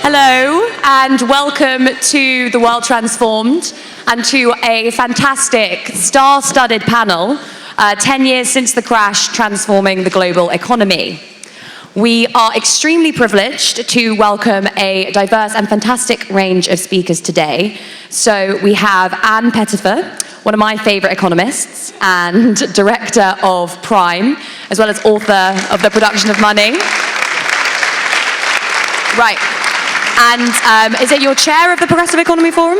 Hello and welcome to The World Transformed and to a fantastic star-studded panel, 10 years since the crash, transforming the global economy. We are extremely privileged to welcome a diverse and fantastic range of speakers today. So we have Anne Pettifer, one of my favorite economists and director of Prime, as well as author of The Production of Money. Right. And is it your chair of the Progressive Economy Forum?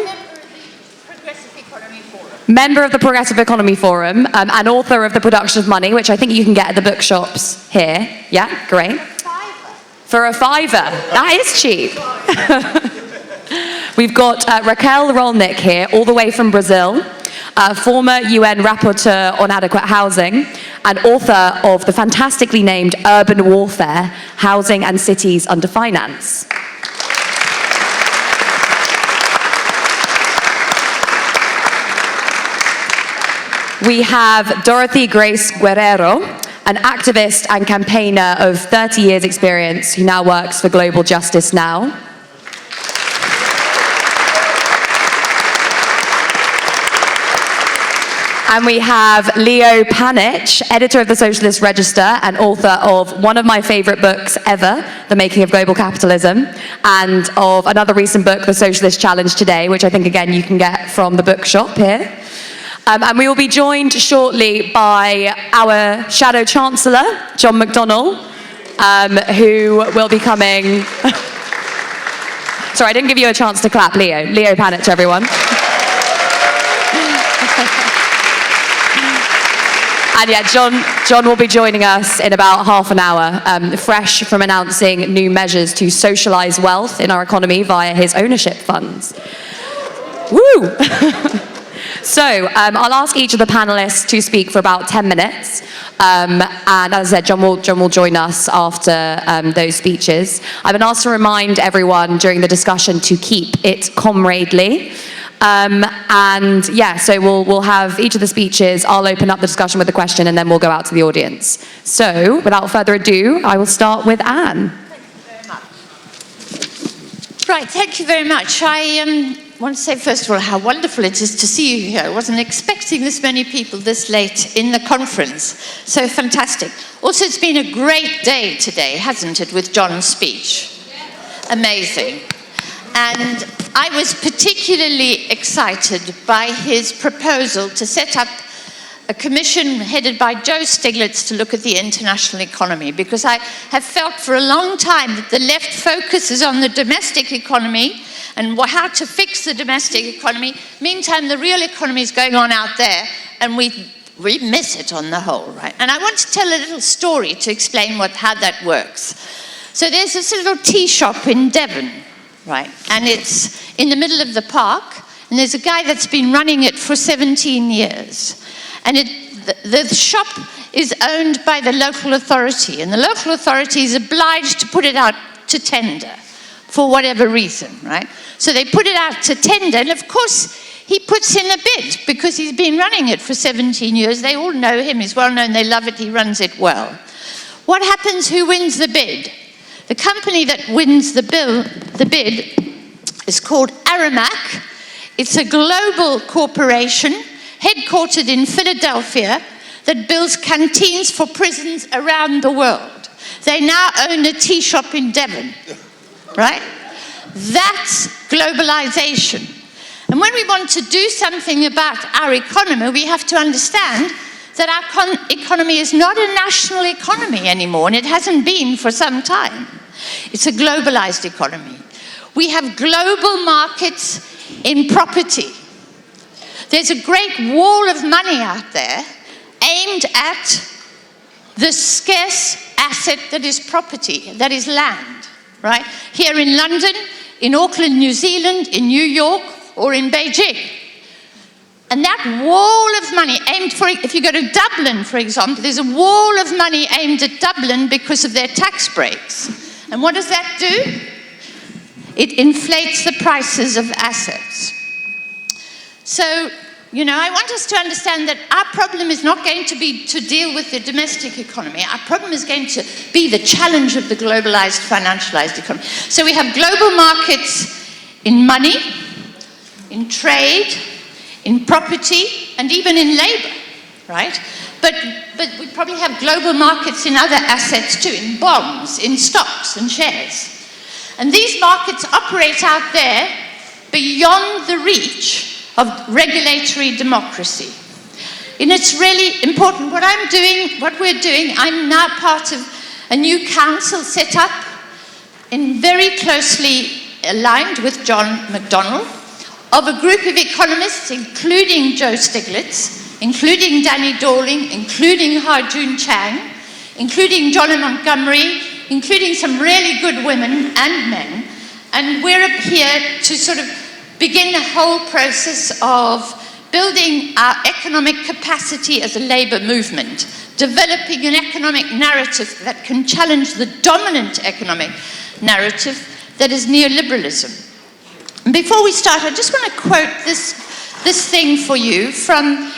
Member of the Progressive Economy Forum and author of The Production of Money, which I think you can get at the bookshops here. Yeah, great. For a £5. That is cheap. We've got Raquel Rolnick here, all the way from Brazil, former UN Rapporteur on Adequate Housing and author of the fantastically named Urban Warfare, Housing and Cities Under Finance. We have Dorothy Grace Guerrero, an activist and campaigner of 30 years experience who now works for Global Justice Now. And we have Leo Panitch, editor of the Socialist Register and author of one of my favorite books ever, The Making of Global Capitalism, and of another recent book, The Socialist Challenge Today, which I think, again, you can get from the bookshop here. And we will be joined shortly by our Shadow Chancellor, John McDonnell, who will be coming... Sorry, I didn't give you a chance to clap, Leo. Leo Panitch, everyone. And yeah, John will be joining us in about half an hour, fresh from announcing new measures to socialise wealth in our economy via his ownership funds. Woo! So I'll ask each of the panelists to speak for about 10 minutes. And as I said, John will join us after those speeches. I've been asked to remind everyone during the discussion to keep it comradely. And yeah, so we'll have each of the speeches. I'll open up the discussion with a question and then we'll go out to the audience. So without further ado, I will start with Anne. Thank you very much. Right, thank you very much. I want to say, first of all, how wonderful it is to see you here. I wasn't expecting this many people this late in the conference. So fantastic. Also, it's been a great day today, hasn't it, with John's speech? Amazing. And I was particularly excited by his proposal to set up a commission headed by Joe Stiglitz to look at the international economy, because I have felt for a long time that the left focuses on the domestic economy and how to fix the domestic economy. Meantime, the real economy is going on out there, and we miss it on the whole, right? And I want to tell a little story to explain how that works. So there's this little tea shop in Devon, right? And it's in the middle of the park, and there's a guy that's been running it for 17 years. And the shop is owned by the local authority, and the local authority is obliged to put it out to tender for whatever reason, right? So they put it out to tender, and of course, he puts in a bid because he's been running it for 17 years. They all know him, he's well known, they love it, he runs it well. What happens? Who wins the bid? The company that wins the bid is called Aramark. It's a global corporation headquartered in Philadelphia that builds canteens for prisons around the world. They now own a tea shop in Devon. Right? That's globalization. And when we want to do something about our economy, we have to understand that our economy is not a national economy anymore, and it hasn't been for some time. It's a globalized economy. We have global markets in property. There's a great wall of money out there aimed at the scarce asset that is property, that is land. Right? Here in London, in Auckland, New Zealand, in New York, or in Beijing. And that wall of money aimed for, if you go to Dublin, for example, there's a wall of money aimed at Dublin because of their tax breaks. And what does that do? It inflates the prices of assets. So You know, I want us to understand that our problem is not going to be to deal with the domestic economy. Our problem is going to be the challenge of the globalized, financialized economy. So we have global markets in money, in trade, in property, and even in labor, right? But we probably have global markets in other assets too, in bonds, in stocks and shares. And these markets operate out there beyond the reach of regulatory democracy. And it's really important. What we're doing, I'm now part of a new council set up and very closely aligned with John McDonnell, of a group of economists, including Joe Stiglitz, including Danny Dorling, including Ha-Joon Chang, including John Montgomery, including some really good women and men. And we're up here to sort of begin the whole process of building our economic capacity as a labor movement, developing an economic narrative that can challenge the dominant economic narrative that is neoliberalism. And before we start, I just want to quote this thing for you from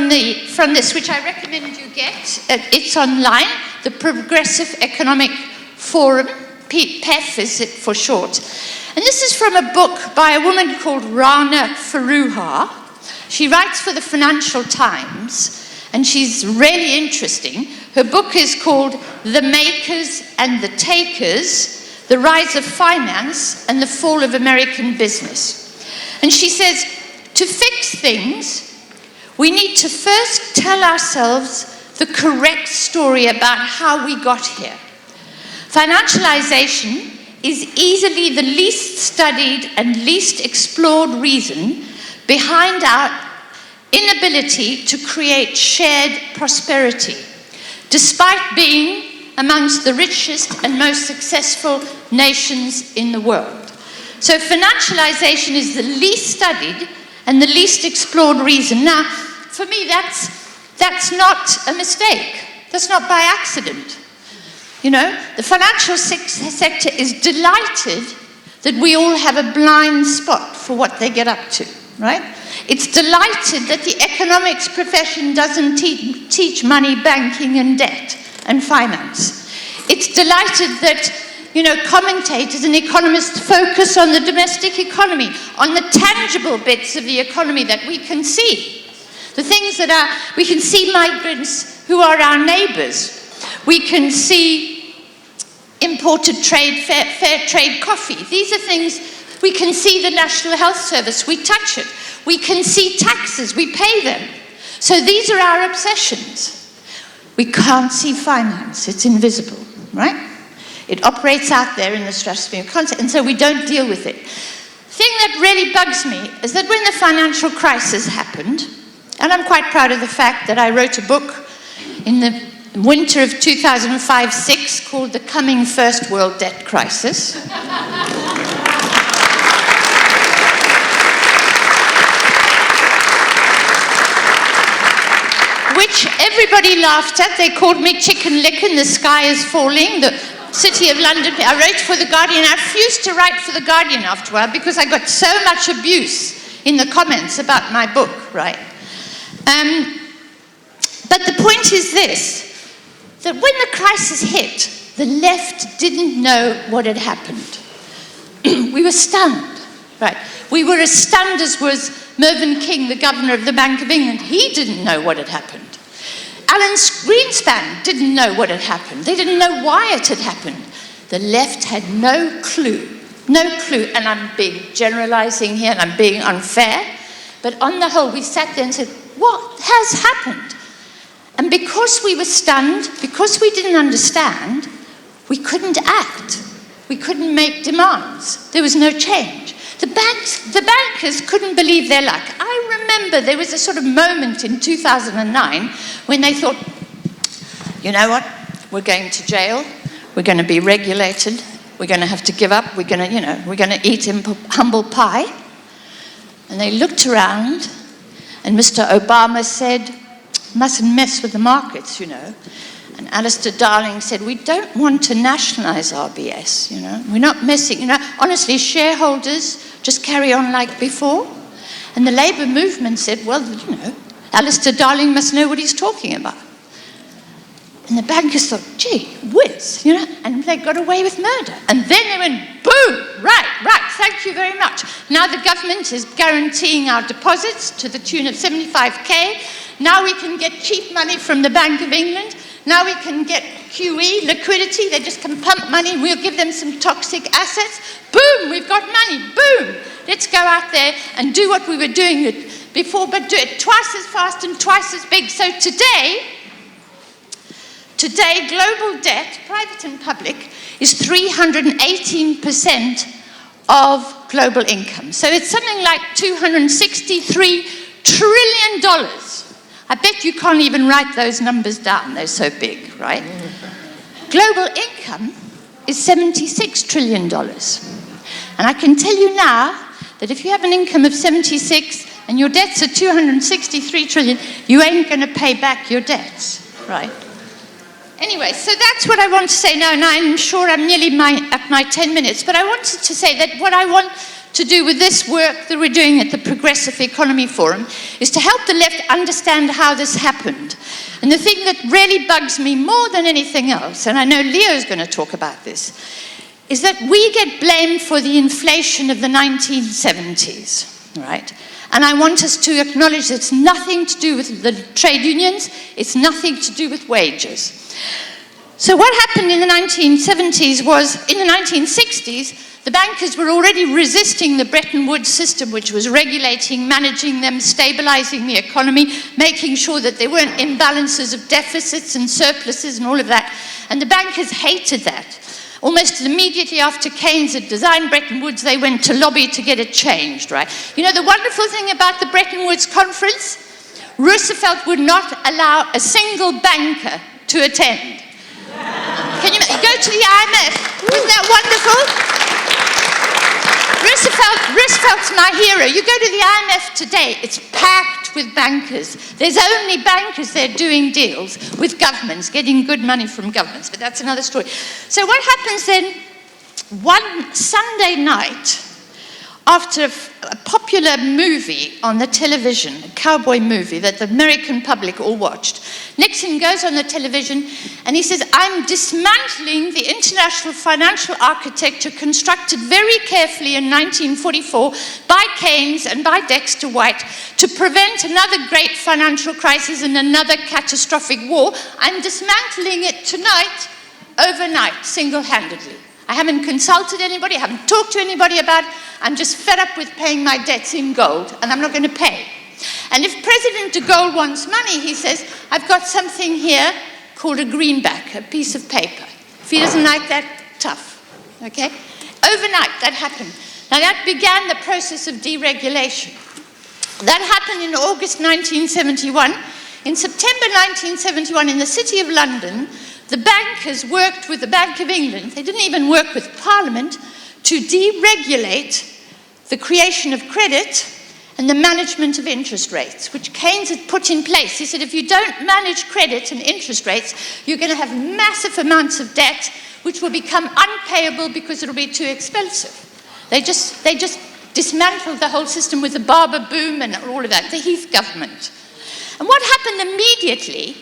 this, which I recommend you get. It's online, the Progressive Economic Forum, PEF is it for short. And this is from a book by a woman called Rana Foroohar. She writes for the Financial Times, and she's really interesting. Her book is called The Makers and the Takers, The Rise of Finance and the Fall of American Business. And she says, to fix things, we need to first tell ourselves the correct story about how we got here. Financialization is easily the least studied and least explored reason behind our inability to create shared prosperity, despite being amongst the richest and most successful nations in the world. So financialization is the least studied and the least explored reason. Now, for me, that's not a mistake. That's not by accident. You know, the financial sector is delighted that we all have a blind spot for what they get up to, right? It's delighted that the economics profession doesn't teach money, banking, and debt, and finance. It's delighted that, you know, commentators and economists focus on the domestic economy, on the tangible bits of the economy that we can see. The things that we can see migrants who are our neighbors. We can see imported trade, fair trade coffee. These are things, we can see the National Health Service, we touch it. We can see taxes, we pay them. So these are our obsessions. We can't see finance, it's invisible, right? It operates out there in the stratosphere of concept, and so we don't deal with it. The thing that really bugs me is that when the financial crisis happened, and I'm quite proud of the fact that I wrote a book in the winter of 2005-06 called The Coming First World Debt Crisis. Which everybody laughed at. They called me Chicken Licken, the sky is falling, the City of London. I wrote for The Guardian. I refused to write for The Guardian after a while because I got so much abuse in the comments about my book, right? But the point is this, that when the crisis hit, the left didn't know what had happened. We were stunned, right? We were as stunned as was Mervyn King, the governor of the Bank of England. He didn't know what had happened. Alan Greenspan didn't know what had happened. They didn't know why it had happened. The left had no clue, and I'm being generalizing here and I'm being unfair, but on the whole, we sat there and said, what has happened? And because we were stunned, because we didn't understand, we couldn't act. We couldn't make demands. There was no change. The bankers couldn't believe their luck. I remember there was a sort of moment in 2009 when they thought, you know what, we're going to jail, we're going to be regulated, we're going to have to give up, we're going to eat humble pie. And they looked around, and Mr. Obama said, mustn't mess with the markets, you know. And Alistair Darling said, we don't want to nationalize RBS, you know. We're not messing, you know. Honestly, shareholders just carry on like before. And the Labour movement said, well, you know, Alistair Darling must know what he's talking about. And the bankers thought, gee whiz, you know, and they got away with murder. And then they went, boom, right, thank you very much. Now the government is guaranteeing our deposits to the tune of 75k. Now we can get cheap money from the Bank of England. Now we can get QE, liquidity. They just can pump money. We'll give them some toxic assets. Boom, we've got money, boom. Let's go out there and do what we were doing before, but do it twice as fast and twice as big. So Today, global debt, private and public, is 318% of global income. So it's something like $263 trillion. I bet you can't even write those numbers down. They're so big, right? Global income is $76 trillion. And I can tell you now that if you have an income of 76 and your debts are 263 trillion, you ain't going to pay back your debts, right? Anyway, so that's what I want to say now, and I'm sure I'm nearly at my 10 minutes, but I wanted to say that what I want to do with this work that we're doing at the Progressive Economy Forum is to help the left understand how this happened. And the thing that really bugs me more than anything else, and I know Leo's going to talk about this, is that we get blamed for the inflation of the 1970s, right? And I want us to acknowledge that it's nothing to do with the trade unions, it's nothing to do with wages. So what happened in the 1970s was, in the 1960s, the bankers were already resisting the Bretton Woods system, which was regulating, managing them, stabilizing the economy, making sure that there weren't imbalances of deficits and surpluses and all of that. And the bankers hated that. Almost immediately after Keynes had designed Bretton Woods, they went to lobby to get it changed, right? You know the wonderful thing about the Bretton Woods conference? Roosevelt would not allow a single banker to attend. Can you go to the IMF? Isn't that wonderful? Roosevelt's my hero. You go to the IMF today, it's packed with bankers. There's only bankers there doing deals with governments, getting good money from governments, but that's another story. So what happens then, one Sunday night, after a popular movie on the television, a cowboy movie that the American public all watched, Nixon goes on the television and he says, I'm dismantling the international financial architecture constructed very carefully in 1944 by Keynes and by Dexter White to prevent another great financial crisis and another catastrophic war. I'm dismantling it tonight, overnight, single-handedly. I haven't consulted anybody, I haven't talked to anybody about it. I'm just fed up with paying my debts in gold, and I'm not going to pay. And if President de Gaulle wants money, he says, I've got something here called a greenback, a piece of paper. If he doesn't like that, tough, okay? Overnight, that happened. Now, that began the process of deregulation. That happened in August 1971. In September 1971, in the City of London, the bankers worked with the Bank of England, they didn't even work with Parliament, to deregulate the creation of credit and the management of interest rates, which Keynes had put in place. He said, if you don't manage credit and interest rates, you're going to have massive amounts of debt, which will become unpayable because it'll be too expensive. They just dismantled the whole system with the Barber boom and all of that, the Heath government. And what happened immediately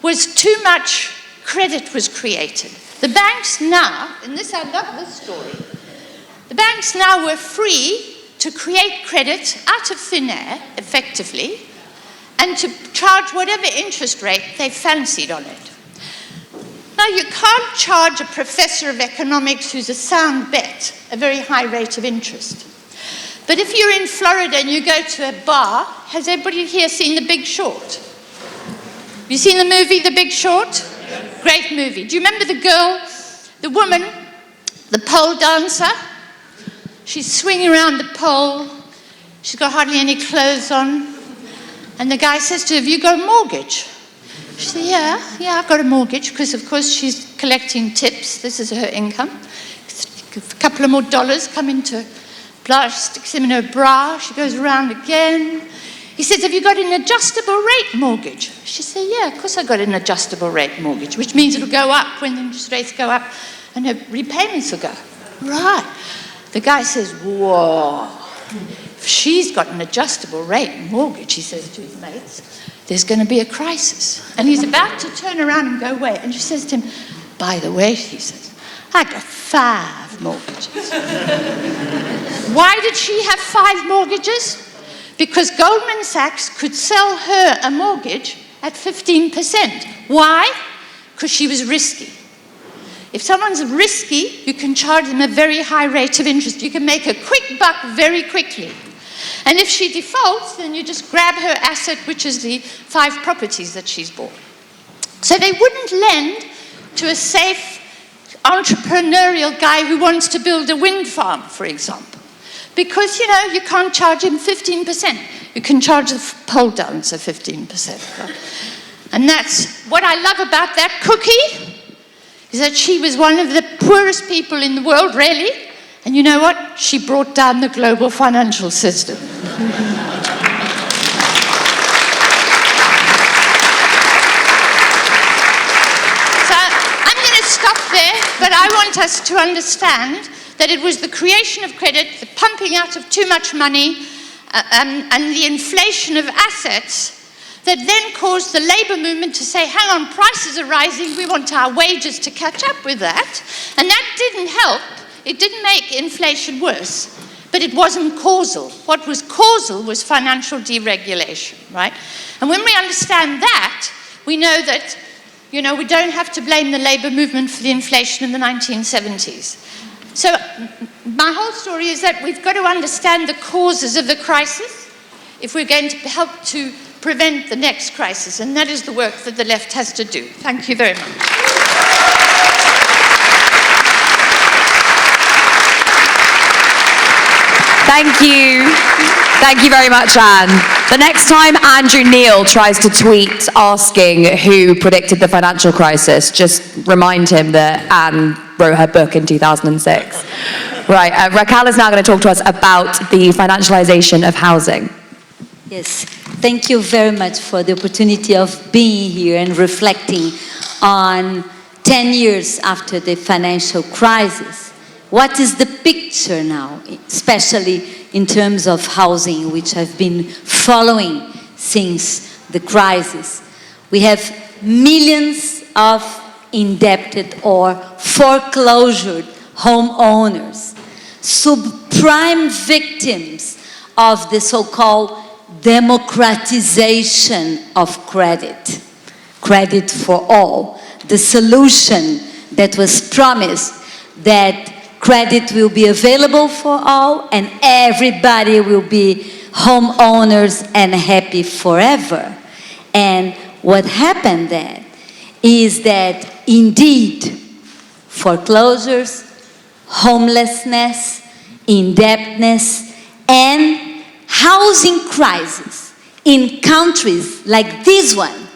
was too much credit was created. The banks now, and this, I love this story, the banks now were free to create credit out of thin air, effectively, and to charge whatever interest rate they fancied on it. Now, you can't charge a professor of economics who's a sound bet a very high rate of interest. But if you're in Florida and you go to a bar, has everybody here seen The Big Short? Have you seen the movie The Big Short? Great movie. Do you remember the girl, the woman, the pole dancer? She's swinging around the pole. She's got hardly any clothes on. And the guy says to her, have you got a mortgage? She said, yeah, I've got a mortgage, because of course she's collecting tips. This is her income. A couple of more dollars come into sticks him in her bra. She goes around again. He says, have you got an adjustable rate mortgage? She said, yeah, of course I got an adjustable rate mortgage, which means it'll go up when the interest rates go up and her repayments will go. Right. The guy says, whoa. if she's got an adjustable rate mortgage, he says to his mates, there's going to be a crisis. And he's about to turn around and go away. And she says to him, by the way, he says, I got 5 mortgages. Why did she have 5 mortgages? Because Goldman Sachs could sell her a mortgage at 15%. Why? Because she was risky. If someone's risky, you can charge them a very high rate of interest. You can make a quick buck very quickly. And if she defaults, then you just grab her asset, which is the 5 properties that she's bought. So they wouldn't lend to a safe entrepreneurial guy who wants to build a wind farm, for example. Because, you know, you can't charge him 15%. You can charge the pole dancer 15%. Right? And that's what I love about that cookie, is that she was one of the poorest people in the world, really. And you know what? She brought down the global financial system. So I'm going to stop there, but I want us to understand that it was the creation of credit, the pumping out of too much money, and the inflation of assets that then caused the labour movement to say, hang on, prices are rising, we want our wages to catch up with that. And that didn't help. It didn't make inflation worse, but it wasn't causal. What was causal was financial deregulation, right? And when we understand that, we know that, you know, we don't have to blame the labour movement for the inflation in the 1970s. So my whole story is that we've got to understand the causes of the crisis if we're going to help to prevent the next crisis, and that is the work that the left has to do. Thank you very much. Thank you. Thank you very much, Anne. The next time Andrew Neil tries to tweet asking who predicted the financial crisis, just remind him that Anne wrote her book in 2006. Right, Raquel is now going to talk to us about the financialization of housing. Yes, thank you very much for the opportunity of being here and reflecting on 10 years after the financial crisis. What is the picture now, especially in terms of housing, which I've been following since the crisis? We have millions of indebted or foreclosured homeowners, subprime victims of the so-called democratization of credit. Credit for all. The solution that was promised that credit will be available for all and everybody will be homeowners and happy forever. And what happened then is that indeed foreclosures, homelessness, indebtedness, and housing crisis in countries like this one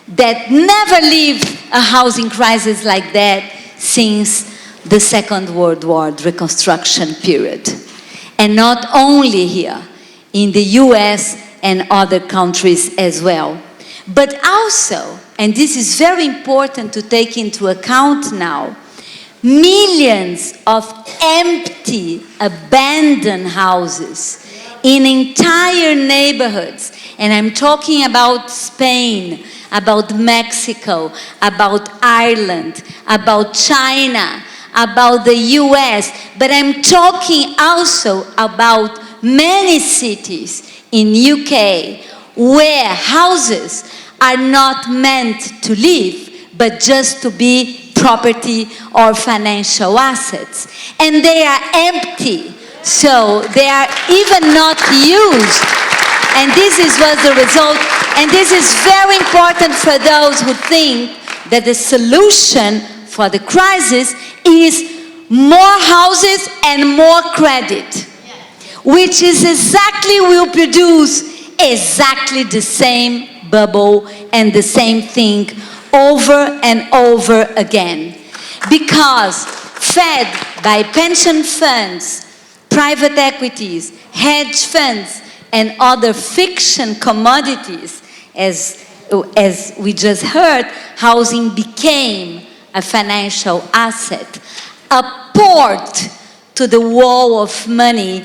that never lived a housing crisis like that since the Second World War, the Reconstruction period. And not only here, in the US and other countries as well, but also, and this is very important to take into account now, millions of empty, abandoned houses in entire neighborhoods. And I'm talking about Spain, about Mexico, about Ireland, about China, about the US, but I'm talking also about many cities in UK where houses are not meant to live, but just to be property or financial assets. And they are empty, so they are even not used. And this was the result, and this is very important for those who think that the solution for the crisis is more houses and more credit, which is exactly will produce exactly the same bubble and the same thing over and over again. Because fed by pension funds, private equities, hedge funds, and other fiction commodities, as we just heard, housing became a financial asset, a port to the wall of money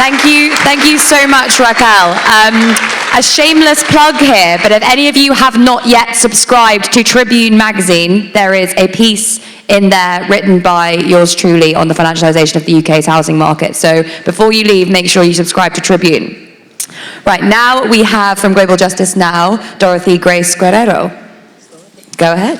Thank you so much, Raquel. A shameless plug here, but if any of you have not yet subscribed to Tribune magazine, there is a piece in there written by yours truly on the financialisation of the UK's housing market. So before you leave, make sure you subscribe to Tribune. Right, now we have from Global Justice Now, Dorothy Grace Guerrero. Go ahead.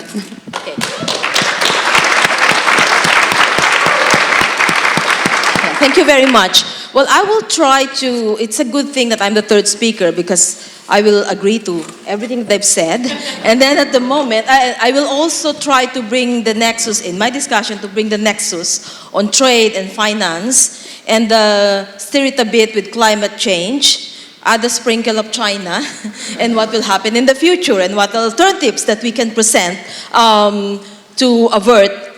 Thank you very much. Well, I will try to, it's a good thing that I'm the third speaker because I will agree to everything they've said. And then at the moment, I will also try to bring the nexus in my discussion, to bring the nexus on trade and finance and steer it a bit with climate change, add a sprinkle of China and what will happen in the future and what alternatives that we can present to avert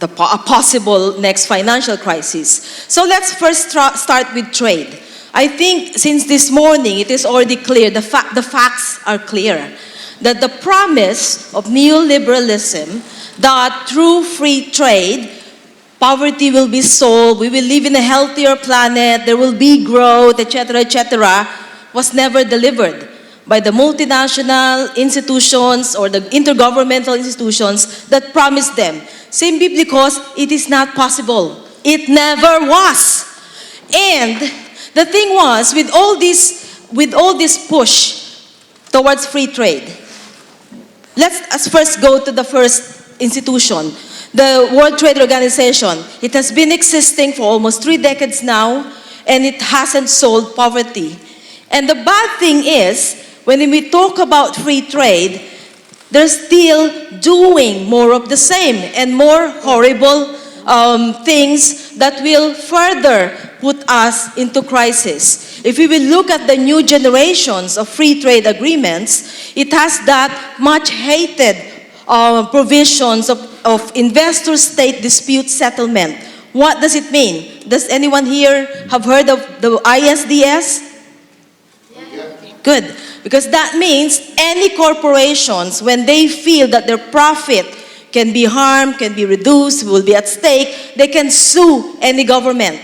a possible next financial crisis. So let's first start with trade. I think since this morning it is already clear, the facts are clear, that the promise of neoliberalism that through free trade, poverty will be solved, we will live in a healthier planet, there will be growth, etc., was never delivered by the multinational institutions or the intergovernmental institutions that promised them. Simply because it is not possible. It never was. And the thing was, with all this push towards free trade, let's first go to the first institution, the World Trade Organization. It has been existing for almost 3 decades now, and it hasn't solved poverty. And the bad thing is, when we talk about free trade, they're still doing more of the same and more horrible things that will further put us into crisis. If we will look at the new generations of free trade agreements, it has that much hated provisions of investor-state dispute settlement. What does it mean? Does anyone here have heard of the ISDS? Good. Because that means any corporations, when they feel that their profit can be harmed, can be reduced, will be at stake, they can sue any government.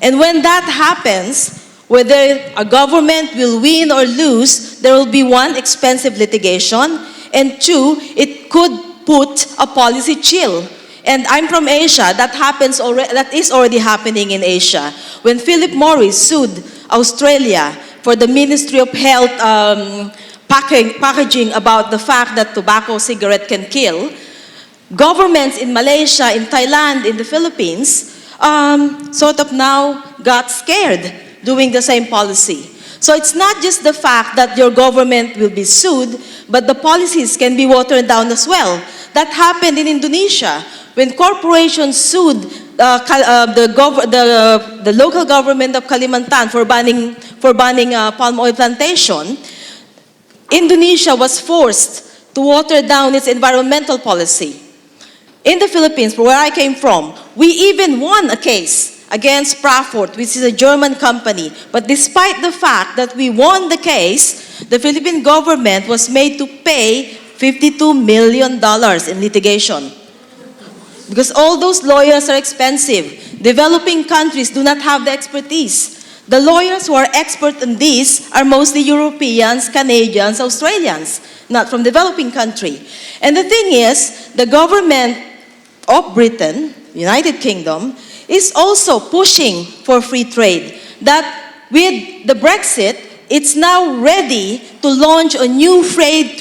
And when that happens, whether a government will win or lose, there will be 1, expensive litigation, and 2, it could put a policy chill. And I'm from Asia, that is already happening in Asia. When Philip Morris sued Australia for the Ministry of Health packaging about the fact that tobacco cigarette can kill, governments in Malaysia, in Thailand, in the Philippines, sort of now got scared doing the same policy. So it's not just the fact that your government will be sued, but the policies can be watered down as well. That happened in Indonesia when corporations sued the local government of Kalimantan for banning palm oil plantation. Indonesia was forced to water down its environmental policy. In the Philippines, where I came from, we even won a case against Prafort, which is a German company. But despite the fact that we won the case, the Philippine government was made to pay $52 million in litigation. Because all those lawyers are expensive. Developing countries do not have the expertise. The lawyers who are expert in this are mostly Europeans, Canadians, Australians, not from developing country. And the thing is, the government of Britain, United Kingdom, is also pushing for free trade. That with the Brexit, it's now ready to launch a new free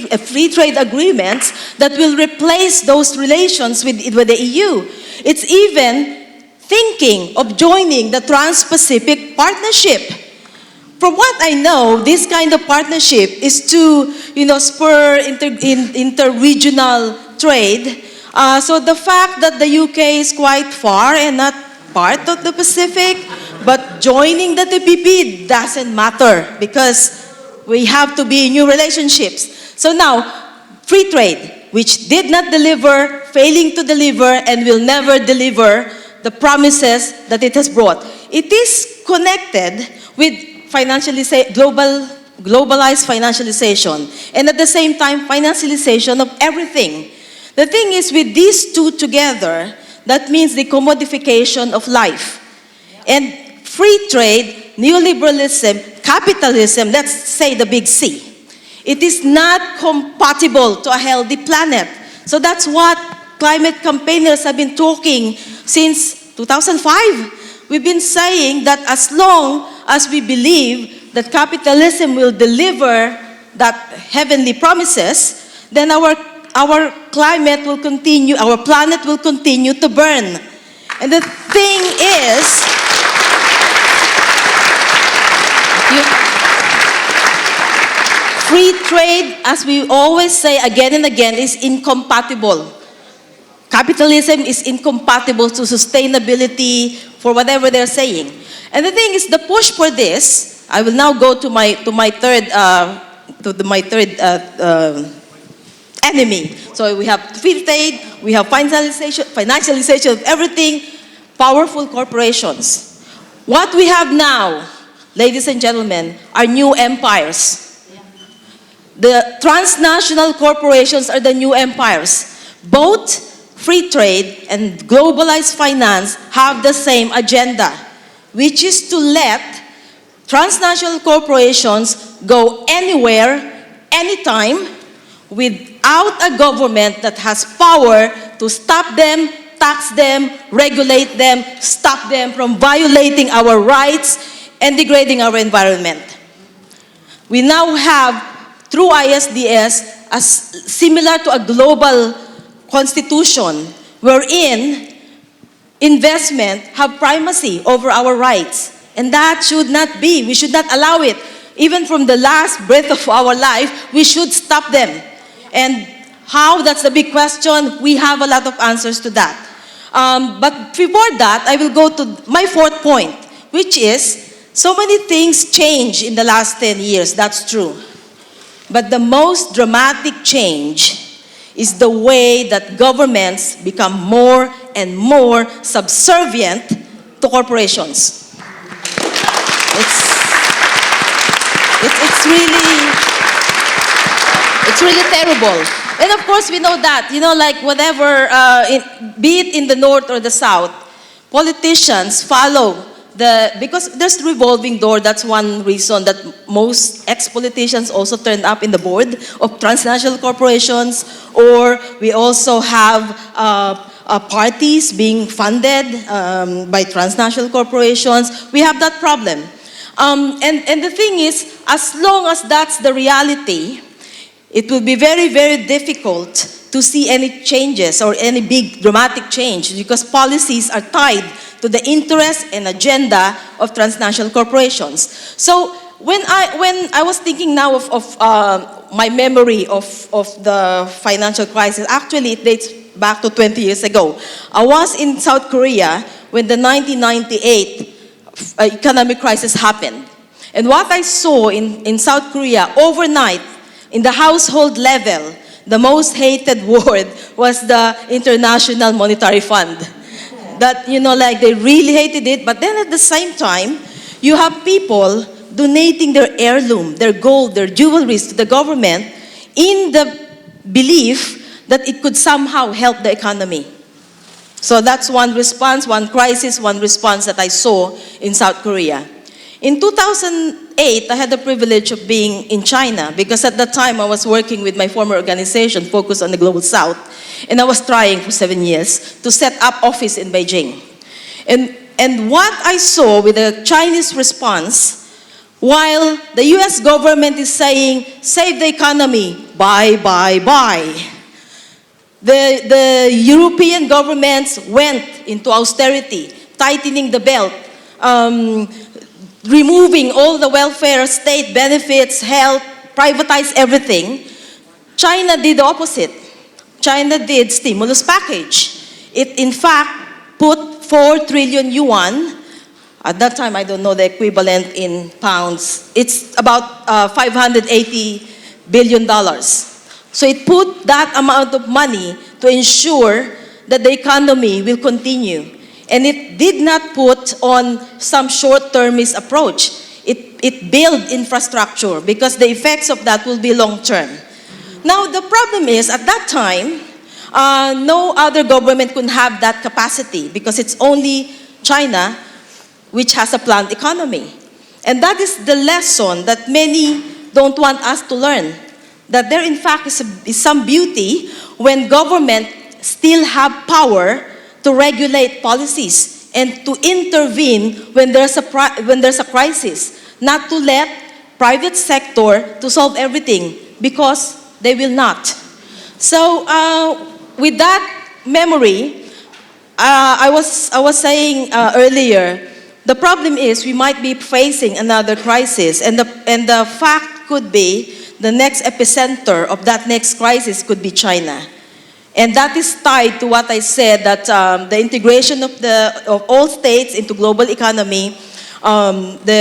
trade agreements that will replace those relations with the EU. It's even thinking of joining the Trans-Pacific Partnership. From what I know, this kind of partnership is to, spur inter-regional trade. So the fact that the UK is quite far and not part of the Pacific, but joining the TPP doesn't matter because we have to be in new relationships. So now, free trade, which did not deliver, failing to deliver, and will never deliver the promises that it has brought. It is connected with globalized financialization, and at the same time, financialization of everything. The thing is, with these two together, that means the commodification of life. And free trade, neoliberalism, capitalism, let's say the big C. It is not compatible to a healthy planet. So that's what climate campaigners have been talking since 2005. We've been saying that as long as we believe that capitalism will deliver that heavenly promises, then our climate will continue, our planet will continue to burn. And the thing is, free trade, as we always say again and again, is incompatible. Capitalism is incompatible to sustainability for whatever they're saying. And the thing is, the push for this, I will now go to my third enemy. So we have free trade, we have financialization of everything, powerful corporations. What we have now, ladies and gentlemen, are new empires. The transnational corporations are the new empires. Both free trade and globalized finance have the same agenda, which is to let transnational corporations go anywhere, anytime, without a government that has power to stop them, tax them, regulate them, stop them from violating our rights and degrading our environment. We now have, through ISDS, as similar to a global constitution wherein investment have primacy over our rights. And that should not be. We should not allow it. Even from the last breath of our life, we should stop them. And how? That's the big question. We have a lot of answers to that. But before that, I will go to my fourth point, which is, so many things change in the last 10 years. That's true. But the most dramatic change is the way that governments become more and more subservient to corporations. It's really terrible. And of course, we know that, like whatever, be it in the north or the south, politicians follow because there's revolving door. That's one reason that most ex-politicians also turned up in the board of transnational corporations, or we also have parties being funded by transnational corporations. We have that problem. And the thing is, as long as that's the reality, it will be very, very difficult to see any changes or any big dramatic change because policies are tied to the interest and agenda of transnational corporations. So when I was thinking now of my memory of the financial crisis, actually it dates back to 20 years ago. I was in South Korea when the 1998 economic crisis happened. And what I saw in South Korea overnight, in the household level, the most hated word was the International Monetary Fund. That, like they really hated it, but then at the same time, you have people donating their heirloom, their gold, their jewelries to the government in the belief that it could somehow help the economy. So that's one response, one crisis, one response that I saw in South Korea. In 2008, I had the privilege of being in China because at that time I was working with my former organization focused on the Global South, and I was trying for 7 years to set up office in Beijing. And what I saw with the Chinese response, while the US government is saying, save the economy, buy, the European governments went into austerity, tightening the belt, removing all the welfare, state benefits, health, privatize everything. China did the opposite. China did stimulus package. It, in fact, put 4 trillion yuan. At that time, I don't know the equivalent in pounds. It's about $580 billion. So it put that amount of money to ensure that the economy will continue. And it did not put on some short-termist approach. It built infrastructure because the effects of that will be long-term. Now, the problem is, at that time, no other government could have that capacity because it's only China which has a planned economy. And that is the lesson that many don't want us to learn. That there in fact is some beauty when government still have power to regulate policies and to intervene when there's a crisis, not to let private sector to solve everything, because they will not. So with that memory, I was saying earlier, the problem is we might be facing another crisis, and the fact could be the next epicenter of that next crisis could be China. And that is tied to what I said, that the integration of all states into global economy, the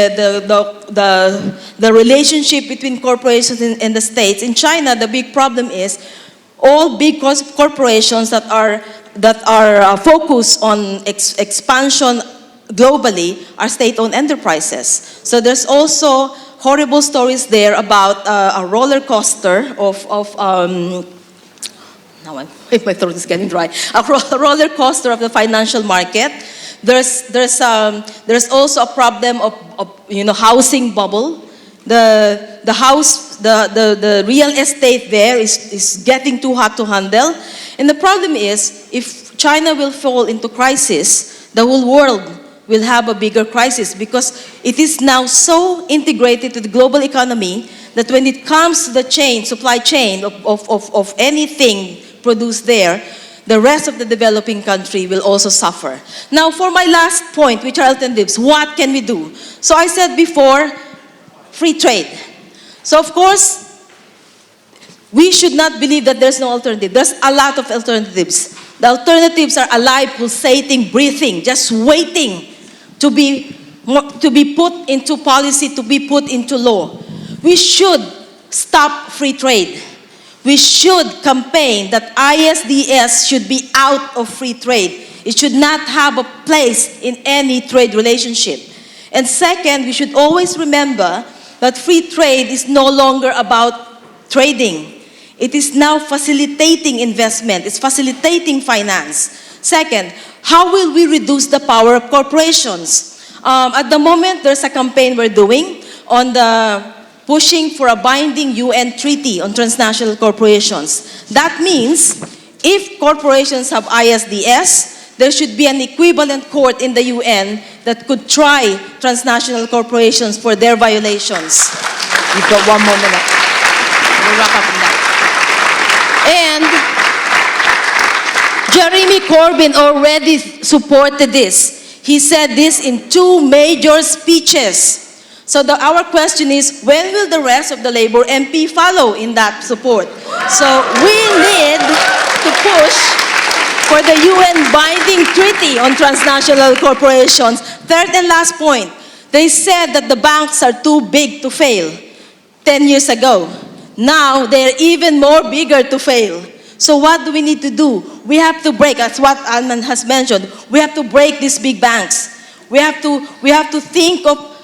relationship between corporations and the states. In China, the big problem is all big corporations that are focused on expansion globally are state-owned enterprises. So there's also horrible stories there about a roller coaster now my throat is getting dry. A roller coaster of the financial market. There's also a problem of housing bubble. The real estate there is getting too hot to handle. And the problem is, if China will fall into crisis, the whole world will have a bigger crisis, because it is now so integrated to the global economy that when it comes to the supply chain of anything produced there, the rest of the developing country will also suffer. Now, for my last point, which are alternatives, what can we do? So I said before, free trade. So of course, we should not believe that there's no alternative. There's a lot of alternatives. The alternatives are alive, pulsating, breathing, just waiting to be put into policy, to be put into law. We should stop free trade. We should campaign that ISDS should be out of free trade. It should not have a place in any trade relationship. And second, we should always remember that free trade is no longer about trading. It is now facilitating investment. It's facilitating finance. Second, how will we reduce the power of corporations? At the moment, there's a campaign we're doing on the pushing for a binding UN treaty on transnational corporations. That means if corporations have ISDS, there should be an equivalent court in the UN that could try transnational corporations for their violations. You've got 1 more minute. We'll wrap up on that. And Jeremy Corbyn already supported this. He said this in 2 major speeches. So our question is, when will the rest of the Labour MP follow in that support? So we need to push for the UN binding treaty on transnational corporations. Third and last point, they said that the banks are too big to fail 10 years ago. Now they're even more bigger to fail. So what do we need to do? We have to break, that's what Alman has mentioned, we have to break these big banks. We have to think of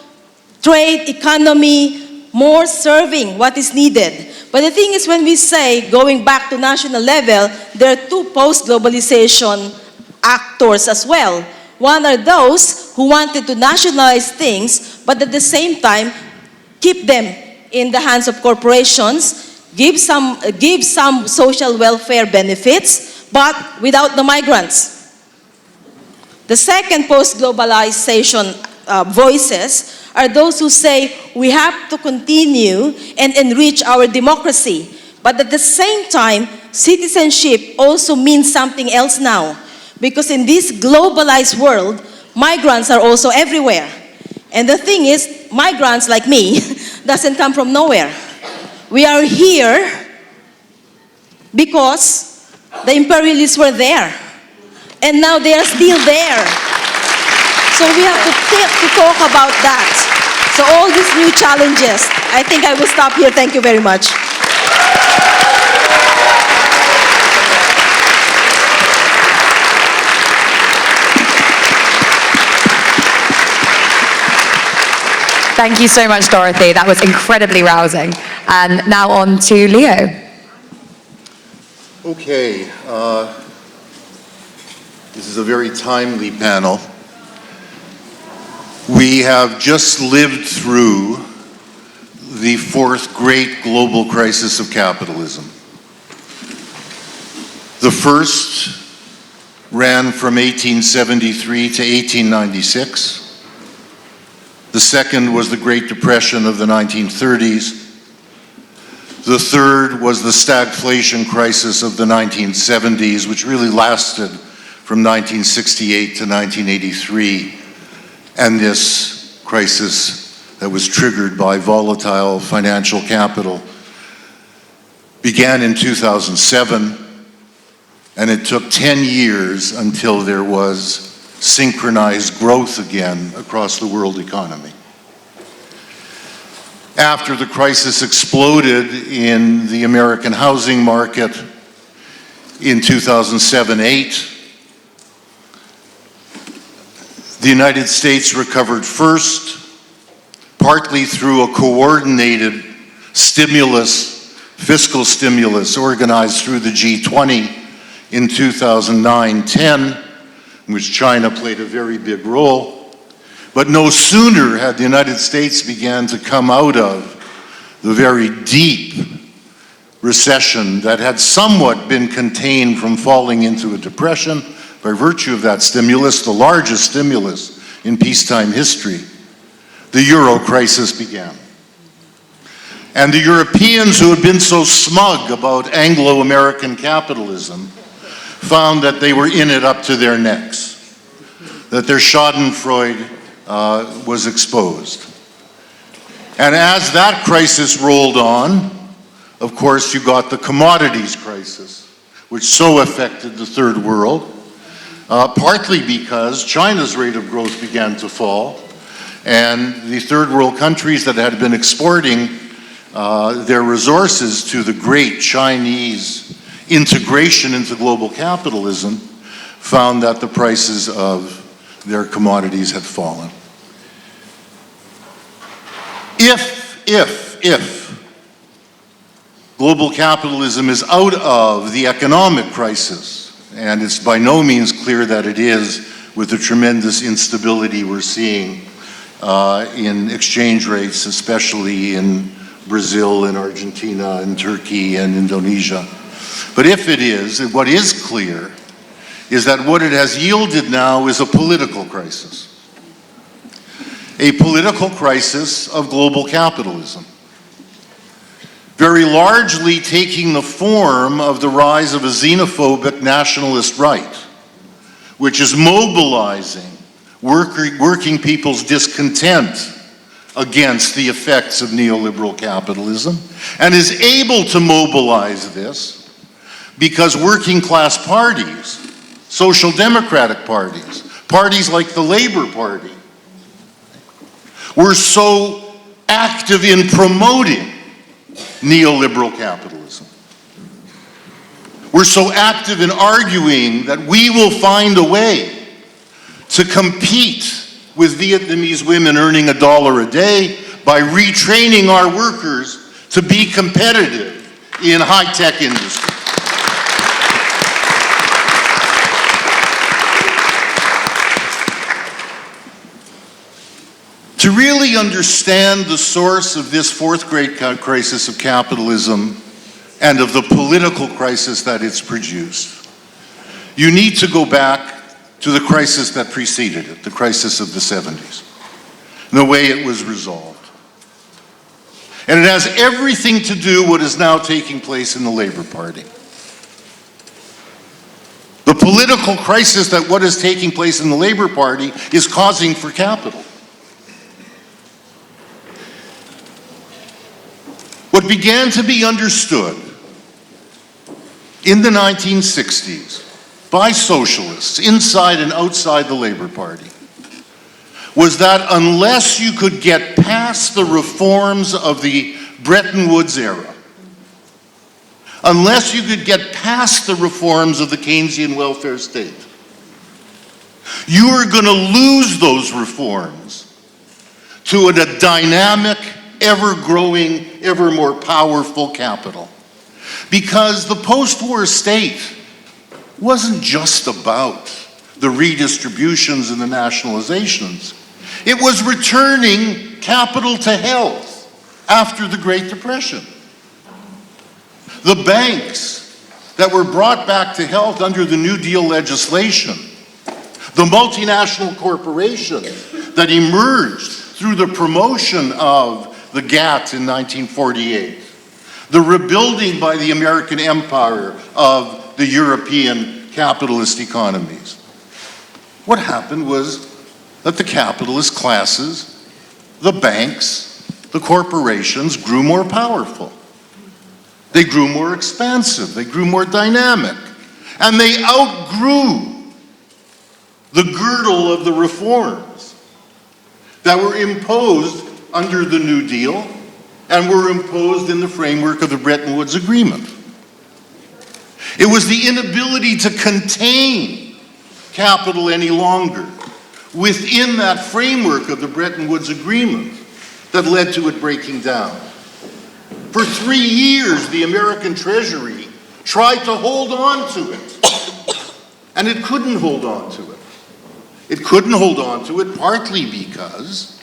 trade, economy, more serving what is needed. But the thing is, when we say going back to national level, there are 2 post-globalization actors as well. One are those who wanted to nationalize things, but at the same time, keep them in the hands of corporations, give some social welfare benefits, but without the migrants. The second post-globalization voices are those who say we have to continue and enrich our democracy. But at the same time, citizenship also means something else now. Because in this globalized world, migrants are also everywhere. And the thing is, migrants like me doesn't come from nowhere. We are here because the imperialists were there. And now they are still there. So we have to talk about that. So all these new challenges, I think I will stop here. Thank you very much. Thank you so much, Dorothy. That was incredibly rousing. And now on to Leo. Okay, this is a very timely panel. We have just lived through the fourth great global crisis of capitalism. The first ran from 1873 to 1896. The second was the Great Depression of the 1930s. The third was the stagflation crisis of the 1970s, which really lasted from 1968 to 1983, and this crisis that was triggered by volatile financial capital began in 2007, and it took 10 years until there was synchronized growth again across the world economy. After the crisis exploded in the American housing market in 2007-8, the United States recovered first, partly through a coordinated stimulus, fiscal stimulus organized through the G20 in 2009-10, in which China played a very big role. But no sooner had the United States began to come out of the very deep recession that had somewhat been contained from falling into a depression by virtue of that stimulus, the largest stimulus in peacetime history, the Euro crisis began. And the Europeans who had been so smug about Anglo-American capitalism found that they were in it up to their necks, that their schadenfreude was exposed. And as that crisis rolled on, of course, you got the commodities crisis, which so affected the third world, partly because China's rate of growth began to fall, and the third world countries that had been exporting their resources to the great Chinese integration into global capitalism found that the prices of their commodities had fallen. If global capitalism is out of the economic crisis, and it's by no means clear that it is with the tremendous instability we're seeing in exchange rates, especially in Brazil and Argentina and Turkey and Indonesia. But if it is, what is clear is that what it has yielded now is a political crisis. A political crisis of global capitalism, very largely taking the form of the rise of a xenophobic nationalist right, which is mobilizing working people's discontent against the effects of neoliberal capitalism, and is able to mobilize this because working class parties, social democratic parties, parties like the Labour Party, were so active in promoting neoliberal capitalism. We're so active in arguing that we will find a way to compete with Vietnamese women earning $1 a day by retraining our workers to be competitive in high-tech industry. To really understand the source of this fourth great crisis of capitalism and of the political crisis that it's produced, you need to go back to the crisis that preceded it, the crisis of the 70s, and the way it was resolved. And it has everything to do with what is now taking place in the Labour Party. The political crisis that what is taking place in the Labour Party is causing for capital. What began to be understood in the 1960s by socialists inside and outside the Labour Party was that unless you could get past the reforms of the Bretton Woods era, unless you could get past the reforms of the Keynesian welfare state, you are going to lose those reforms to a dynamic, ever-growing, ever more powerful capital. Because the post-war state wasn't just about the redistributions and the nationalizations. It was returning capital to health after the Great Depression. The banks that were brought back to health under the New Deal legislation, the multinational corporations that emerged through the promotion of the GATT in 1948, the rebuilding by the American empire of the European capitalist economies. What happened was that the capitalist classes, the banks, the corporations grew more powerful. They grew more expansive, they grew more dynamic, and they outgrew the girdle of the reforms that were imposed under the New Deal and were imposed in the framework of the Bretton Woods Agreement. It was the inability to contain capital any longer within that framework of the Bretton Woods Agreement that led to it breaking down. For 3 years, the American Treasury tried to hold on to it, and it couldn't hold on to it. It couldn't hold on to it partly because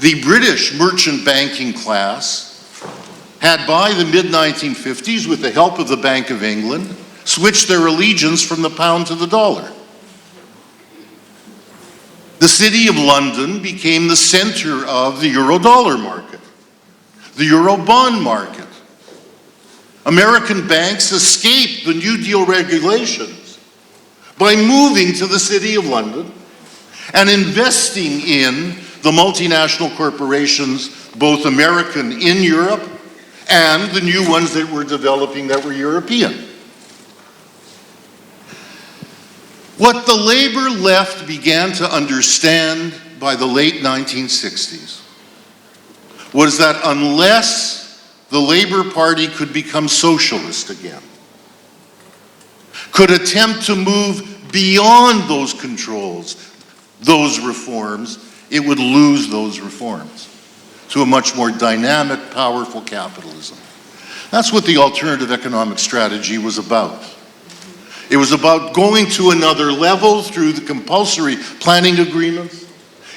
the British merchant banking class had, by the mid-1950s, with the help of the Bank of England, switched their allegiance from the pound to the dollar. The City of London became the center of the euro-dollar market, the euro bond market. American banks escaped the New Deal regulations by moving to the City of London and investing in the multinational corporations, both American in Europe and the new ones that were developing that were European. What the labor left began to understand by the late 1960s was that unless the Labor Party could become socialist again, could attempt to move beyond those controls, those reforms, it would lose those reforms to a much more dynamic, powerful capitalism. That's what the alternative economic strategy was about. It was about going to another level through the compulsory planning agreements.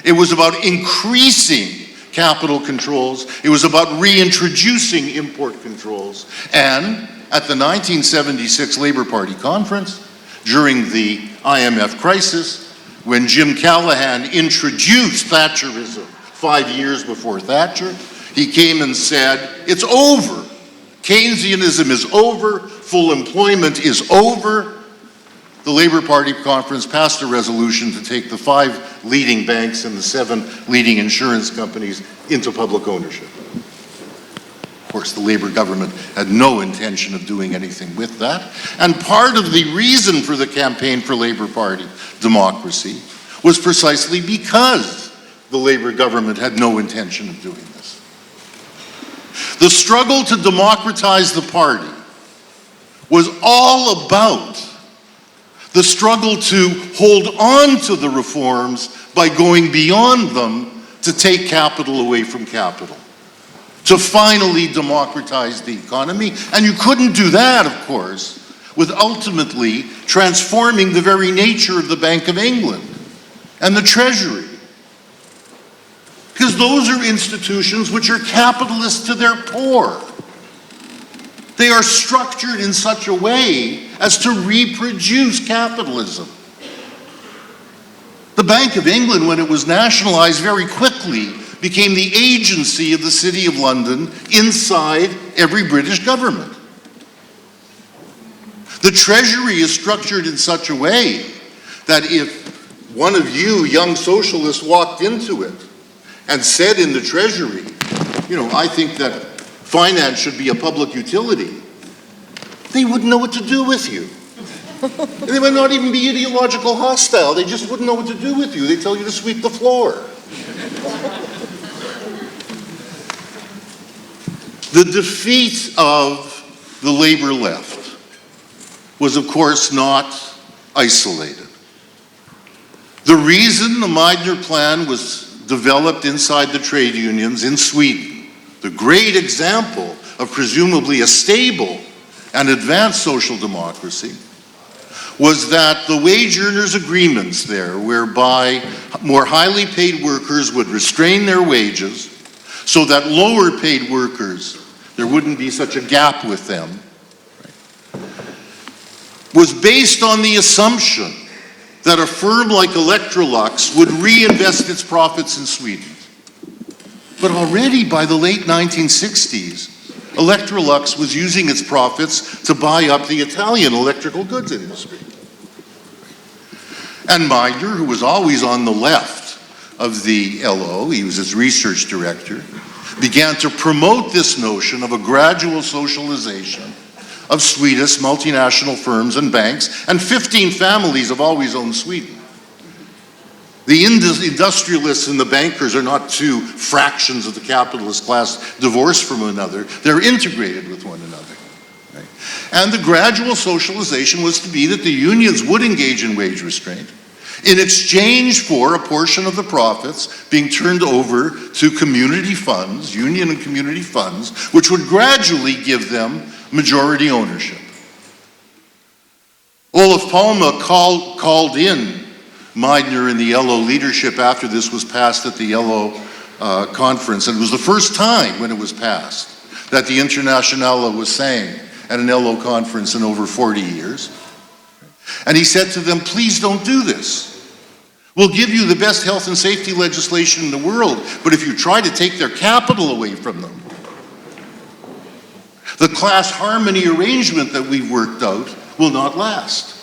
It was about increasing capital controls. It was about reintroducing import controls. And at the 1976 Labor Party conference, during the IMF crisis, when Jim Callahan introduced Thatcherism 5 years before Thatcher, he came and said, it's over. Keynesianism is over. Full employment is over. The Labor Party conference passed a resolution to take the 5 leading banks and the 7 leading insurance companies into public ownership. Of course, the Labor government had no intention of doing anything with that. And part of the reason for the campaign for Labor Party democracy was precisely because the Labor government had no intention of doing this. The struggle to democratize the party was all about the struggle to hold on to the reforms by going beyond them to take capital away from capital, to finally democratize the economy. And you couldn't do that, of course, with ultimately transforming the very nature of the Bank of England and the Treasury. Because those are institutions which are capitalist to their core. They are structured in such a way as to reproduce capitalism. The Bank of England, when it was nationalized, very quickly became the agency of the City of London inside every British government. The Treasury is structured in such a way that if one of you young socialists walked into it and said in the Treasury, I think that finance should be a public utility, they wouldn't know what to do with you. They might not even be ideological hostile. They just wouldn't know what to do with you. They tell you to sweep the floor. The defeat of the Labor left was, of course, not isolated. The reason the Meidner Plan was developed inside the trade unions in Sweden, the great example of presumably a stable and advanced social democracy, was that the wage earners' agreements there, whereby more highly paid workers would restrain their wages so that lower paid workers, there wouldn't be such a gap with them, was based on the assumption that a firm like Electrolux would reinvest its profits in Sweden. But already by the late 1960s, Electrolux was using its profits to buy up the Italian electrical goods industry. And Meidner, who was always on the left of the LO, he was its research director, began to promote this notion of a gradual socialization of Swedish multinational firms and banks, and 15 families have always owned Sweden. The industrialists and the bankers are not two fractions of the capitalist class divorced from one another. They're integrated with one another. Right? And the gradual socialization was to be that the unions would engage in wage restraint in exchange for a portion of the profits being turned over to community funds, union and community funds, which would gradually give them majority ownership. Olof Palme called in Meidner and the LO leadership after this was passed at the LO conference, and it was the first time when it was passed that the Internationale was saying at an LO conference in over 40 years. And he said to them, please don't do this. We'll give you the best health and safety legislation in the world, but if you try to take their capital away from them, the class harmony arrangement that we've worked out will not last.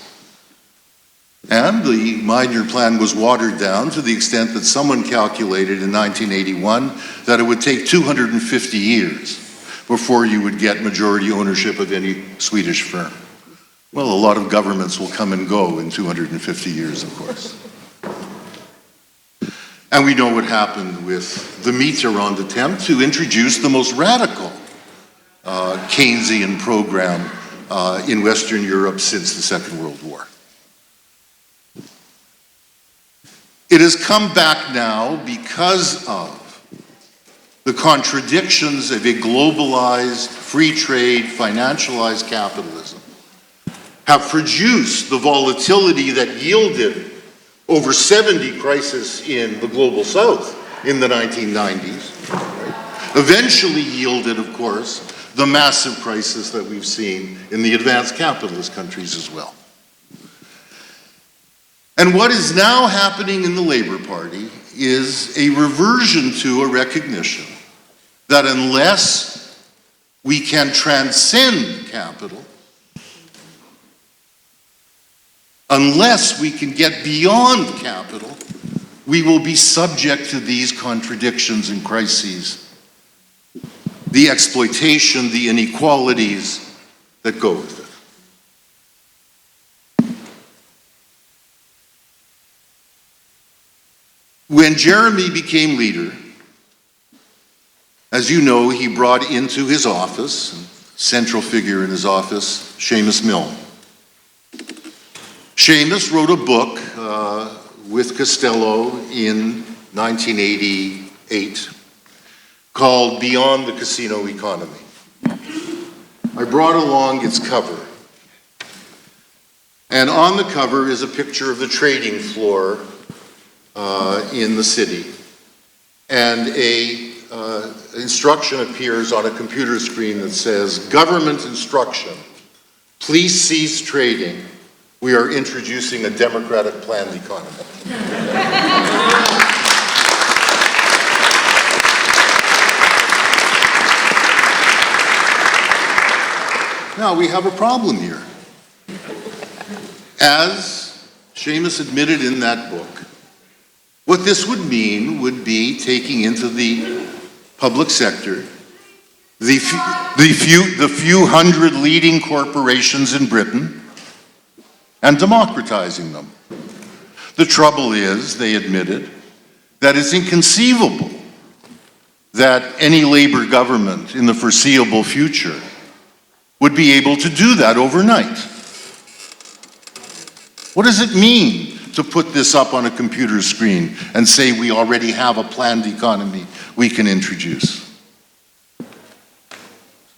And the Meidner plan was watered down to the extent that someone calculated in 1981 that it would take 250 years before you would get majority ownership of any Swedish firm. Well, a lot of governments will come and go in 250 years, of course. And we know what happened with the Mitterrand attempt to introduce the most radical Keynesian program in Western Europe since the Second World War. It has come back now because of the contradictions of a globalized, free trade, financialized capitalism have produced the volatility that yielded over 70 crises in the global south in the 1990s. Right? Eventually yielded, of course, the massive crisis that we've seen in the advanced capitalist countries as well. And what is now happening in the Labour Party is a reversion to a recognition that unless we can transcend capital, unless we can get beyond capital, we will be subject to these contradictions and crises, the exploitation, the inequalities that go with it. When Jeremy became leader, as you know, he brought into his office, central figure in his office, Seamus Milne. Seamus wrote a book with Costello in 1988 called Beyond the Casino Economy. I brought along its cover. And on the cover is a picture of the trading floor in the city. And a instruction appears on a computer screen that says, government instruction, please cease trading. We are introducing a democratic planned economy. Now we have a problem here. As Seamus admitted in that book, what this would mean would be taking into the public sector the few hundred leading corporations in Britain and democratizing them. The trouble is, they admitted, that it's inconceivable that any Labour government in the foreseeable future would be able to do that overnight. What does it mean to put this up on a computer screen and say we already have a planned economy we can introduce?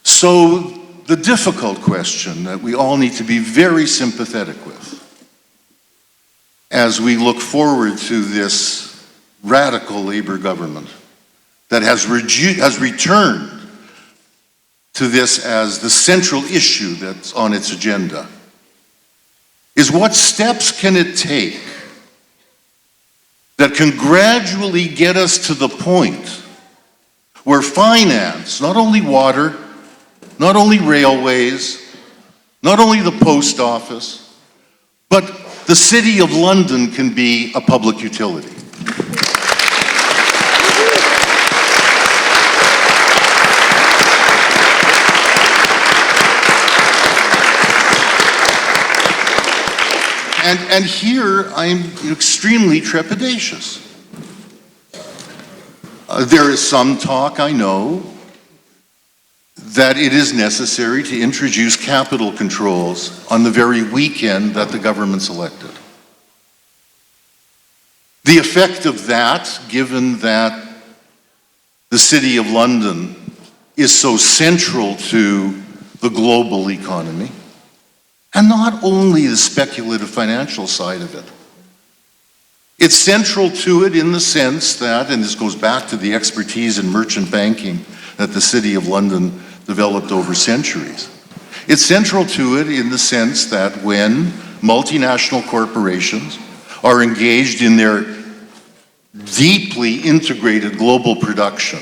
So the difficult question that we all need to be very sympathetic with as we look forward to this radical Labour government that has returned to this as the central issue that's on its agenda, is what steps can it take that can gradually get us to the point where finance, not only water, not only railways, not only the post office, but the City of London can be a public utility. And here I'm extremely trepidatious. There is some talk, I know, that it is necessary to introduce capital controls on the very weekend that the government's elected. The effect of that, given that the City of London is so central to the global economy, and not only the speculative financial side of it. It's central to it in the sense that, and this goes back to the expertise in merchant banking that the City of London developed over centuries. It's central to it in the sense that when multinational corporations are engaged in their deeply integrated global production,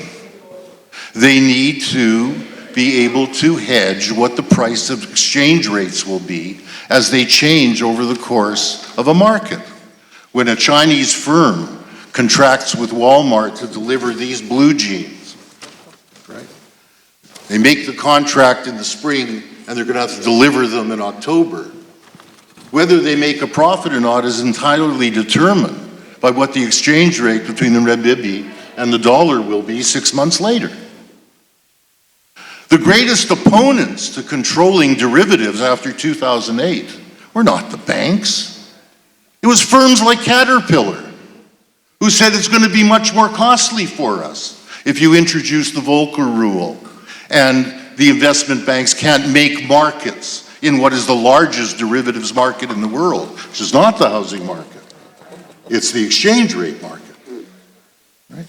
they need to be able to hedge what the price of exchange rates will be as they change over the course of a market. When a Chinese firm contracts with Walmart to deliver these blue jeans, right? They make the contract in the spring and they're going to have to deliver them in October. Whether they make a profit or not is entirely determined by what the exchange rate between the renminbi and the dollar will be 6 months later. The greatest opponents to controlling derivatives after 2008 were not the banks. It was firms like Caterpillar, who said it's going to be much more costly for us if you introduce the Volcker rule, and the investment banks can't make markets in what is the largest derivatives market in the world, which is not the housing market. It's the exchange rate market. Right?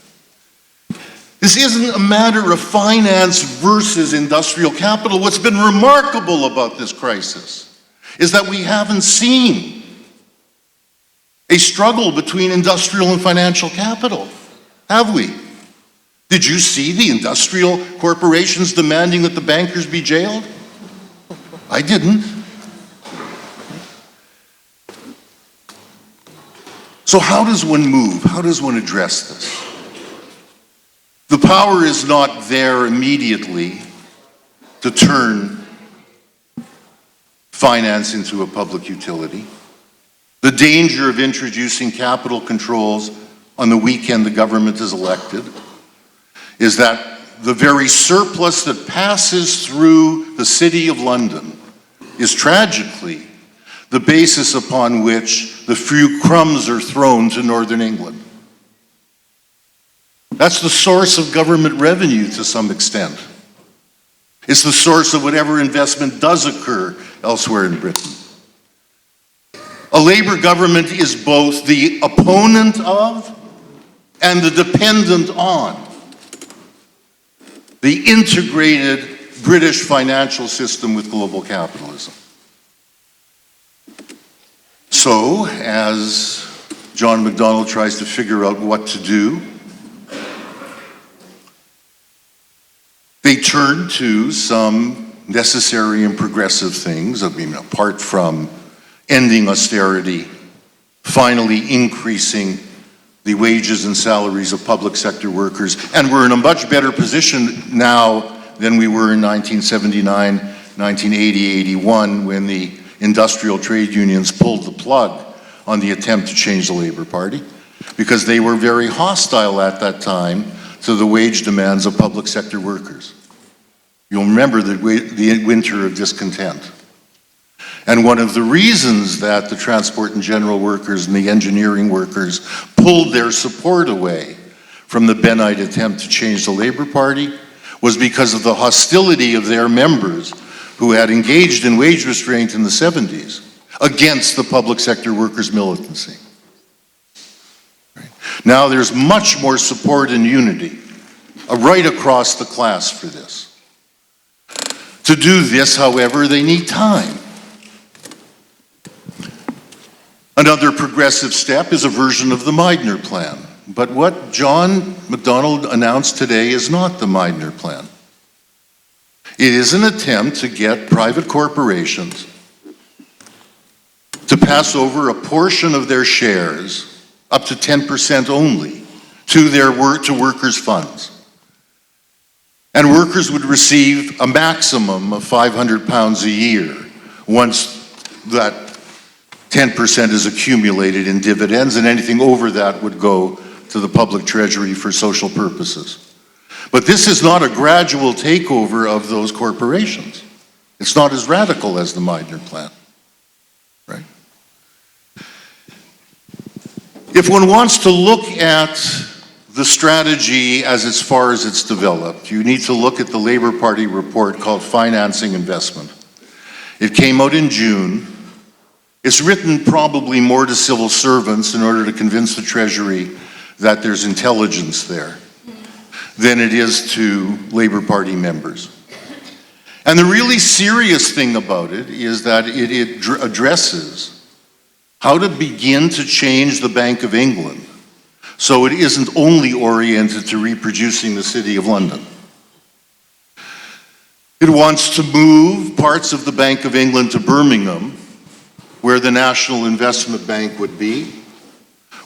This isn't a matter of finance versus industrial capital. What's been remarkable about this crisis is that we haven't seen a struggle between industrial and financial capital, have we? Did you see the industrial corporations demanding that the bankers be jailed? I didn't. So how does one move? How does one address this? The power is not there immediately to turn finance into a public utility. The danger of introducing capital controls on the weekend the government is elected is that the very surplus that passes through the City of London is tragically the basis upon which the few crumbs are thrown to Northern England. That's the source of government revenue to some extent. It's the source of whatever investment does occur elsewhere in Britain. A Labour government is both the opponent of and the dependent on the integrated British financial system with global capitalism. So, as John McDonnell tries to figure out what to do, they turn to some necessary and progressive things. I mean, apart from ending austerity, finally increasing the wages and salaries of public sector workers. And we're in a much better position now than we were in 1979, 1980, 81, when the industrial trade unions pulled the plug on the attempt to change the Labour Party, because they were very hostile at that time to the wage demands of public sector workers. You'll remember the winter of discontent. And one of the reasons that the transport and general workers and the engineering workers pulled their support away from the Bennite attempt to change the Labour Party was because of the hostility of their members who had engaged in wage restraint in the 70s against the public sector workers' militancy. Now there's much more support and unity right across the class for this. To do this, however, they need time. Another progressive step is a version of the Meidner Plan. But what John McDonnell announced today is not the Meidner Plan. It is an attempt to get private corporations to pass over a portion of their shares, up to 10% only, to workers' funds. And workers would receive a maximum of £500 a year once that 10% is accumulated in dividends, and anything over that would go to the public treasury for social purposes. But this is not a gradual takeover of those corporations. It's not as radical as the Meidner Plan, right? If one wants to look at the strategy as far as it's developed, you need to look at the Labour Party report called Financing Investment. It came out in June. It's written probably more to civil servants in order to convince the Treasury that there's intelligence there than it is to Labour Party members. And the really serious thing about it is that it addresses how to begin to change the Bank of England so it isn't only oriented to reproducing the City of London. It wants to move parts of the Bank of England to Birmingham, where the National Investment Bank would be,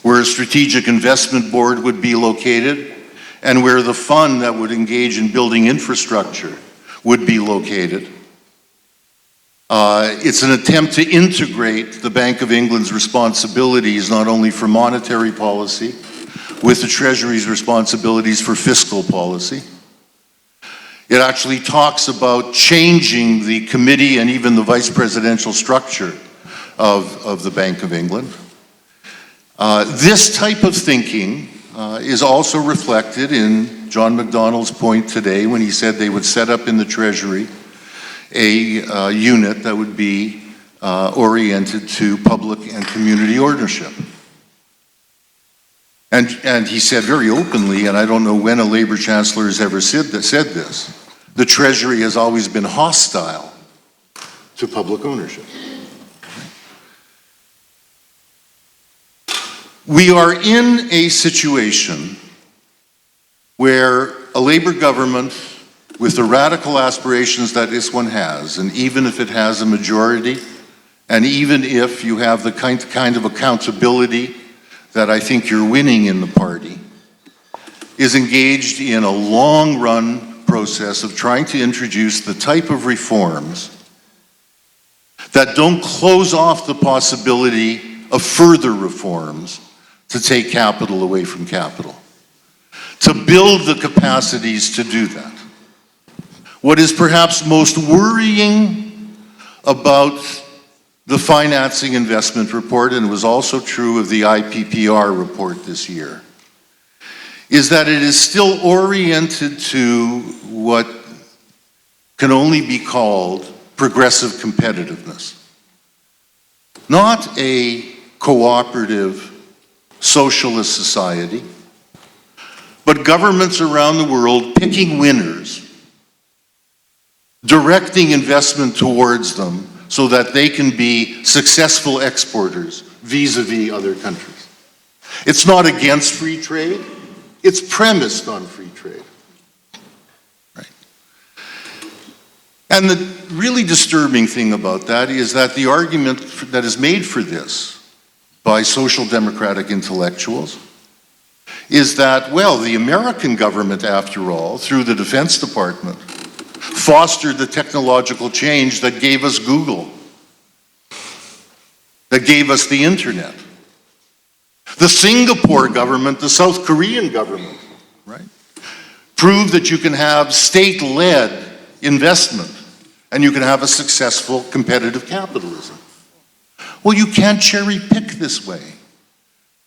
where a strategic investment board would be located, and where the fund that would engage in building infrastructure would be located. It's an attempt to integrate the Bank of England's responsibilities not only for monetary policy with the Treasury's responsibilities for fiscal policy. It actually talks about changing the committee and even the vice presidential structure of the Bank of England. This type of thinking is also reflected in John McDonnell's point today when he said they would set up in the Treasury a unit that would be oriented to public and community ownership. And he said very openly, and I don't know when a Labour chancellor has ever said this, the Treasury has always been hostile to public ownership. We are in a situation where a Labour government with the radical aspirations that this one has, and even if it has a majority, and even if you have the kind of accountability that I think you're winning in the party, is engaged in a long-run process of trying to introduce the type of reforms that don't close off the possibility of further reforms to take capital away from capital, to build the capacities to do that. What is perhaps most worrying about the Financing Investment Report, and it was also true of the IPPR report this year, is that it is still oriented to what can only be called progressive competitiveness. Not a cooperative socialist society, but governments around the world picking winners, directing investment towards them so that they can be successful exporters vis-a-vis other countries. It's not against free trade, it's premised on free trade. Right. And the really disturbing thing about that is that the argument that is made for this by social democratic intellectuals is that, well, the American government, after all, through the Defense Department, fostered the technological change that gave us Google, that gave us the internet. The Singapore government, the South Korean government, right, proved that you can have state-led investment and you can have a successful competitive capitalism. Well, you can't cherry pick this way.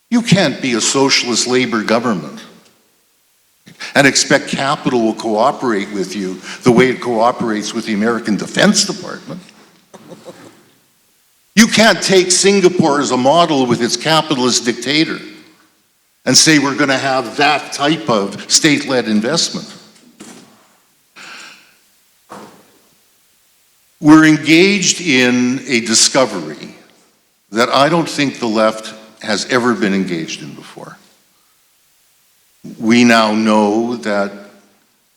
You can't be a socialist labor government and expect capital will cooperate with you the way it cooperates with the American Defense Department. You can't take Singapore as a model with its capitalist dictator and say we're going to have that type of state-led investment. We're engaged in a discovery that I don't think the left has ever been engaged in before. We now know that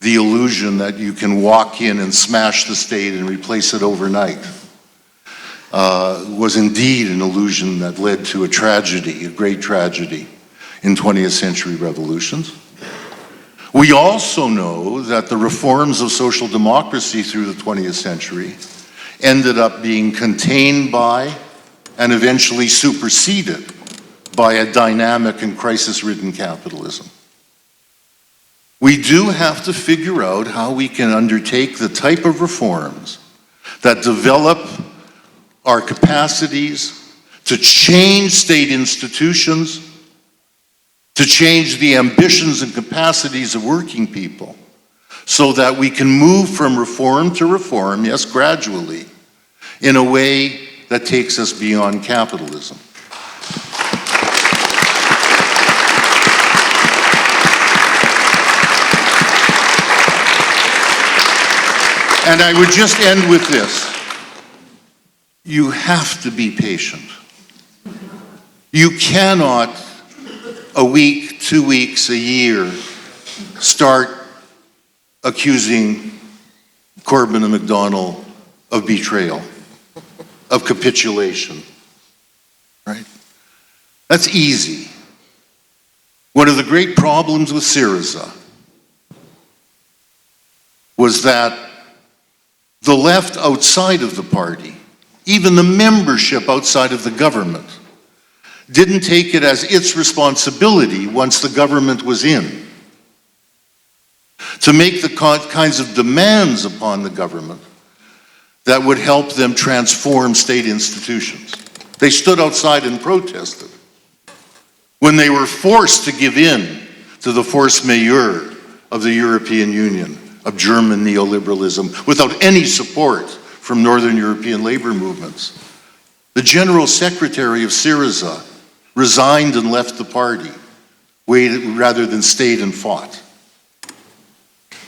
the illusion that you can walk in and smash the state and replace it overnight was indeed an illusion that led to a tragedy, a great tragedy in 20th century revolutions. We also know that the reforms of social democracy through the 20th century ended up being contained by and eventually superseded by a dynamic and crisis-ridden capitalism. We do have to figure out how we can undertake the type of reforms that develop our capacities to change state institutions, to change the ambitions and capacities of working people, so that we can move from reform to reform, yes, gradually, in a way that takes us beyond capitalism. And I would just end with this. You have to be patient. You cannot, a week, 2 weeks, a year, start accusing Corbyn and McDonnell of betrayal, of capitulation, right? That's easy. One of the great problems with Syriza was that the left outside of the party, even the membership outside of the government, didn't take it as its responsibility once the government was in to make the kinds of demands upon the government that would help them transform state institutions. They stood outside and protested. When they were forced to give in to the force majeure of the European Union, of German neoliberalism, without any support from Northern European labor movements, the General Secretary of Syriza resigned and left the party, rather than stayed and fought.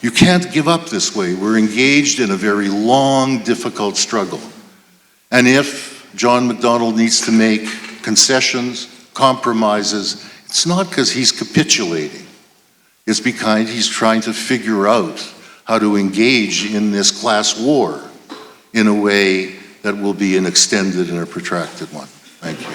You can't give up this way. We're engaged in a very long, difficult struggle. And if John McDonnell needs to make concessions, compromises, it's not because he's capitulating. It's because he's trying to figure out how to engage in this class war in a way that will be an extended and a protracted one. Thank you.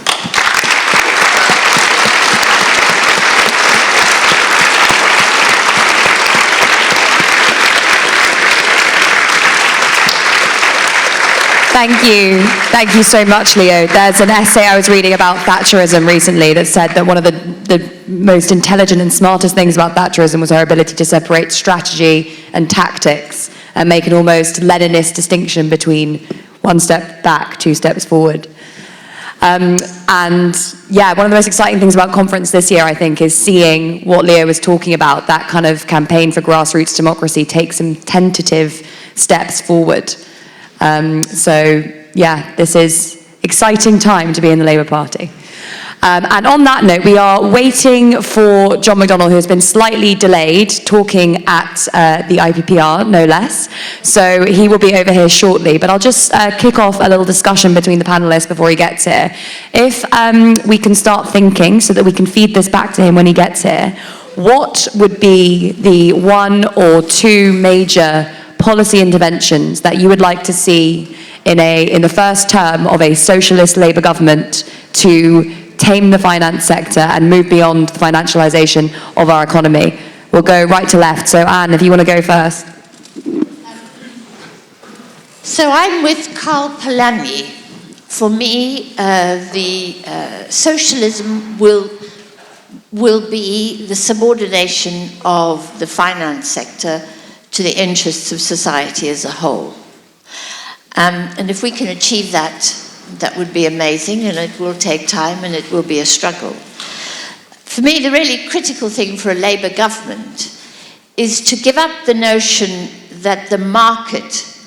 Thank you so much, Leo. There's an essay I was reading about Thatcherism recently that said that one of the most intelligent and smartest things about Thatcherism was her ability to separate strategy and tactics and make an almost Leninist distinction between one step back, 2 steps forward. And yeah, one of the most exciting things about conference this year, I think, is seeing what Leo was talking about, that kind of campaign for grassroots democracy take some tentative steps forward. So yeah, this is exciting time to be in the Labour Party. And on that note, we are waiting for John McDonnell, who has been slightly delayed, talking at the IPPR, no less. So he will be over here shortly, but I'll just kick off a little discussion between the panelists before he gets here. If we can start thinking so that we can feed this back to him when he gets here, what would be the 1 or 2 major policy interventions that you would like to see in the first term of a socialist Labour government to tame the finance sector and move beyond the financialisation of our economy? We'll go right to left. So Anne, if you want to go first. So I'm with Karl Polanyi. For me, the socialism will be the subordination of the finance sector to the interests of society as a whole. And if we can achieve that, that would be amazing, and it will take time and it will be a struggle. For me, the really critical thing for a Labour government is to give up the notion that the market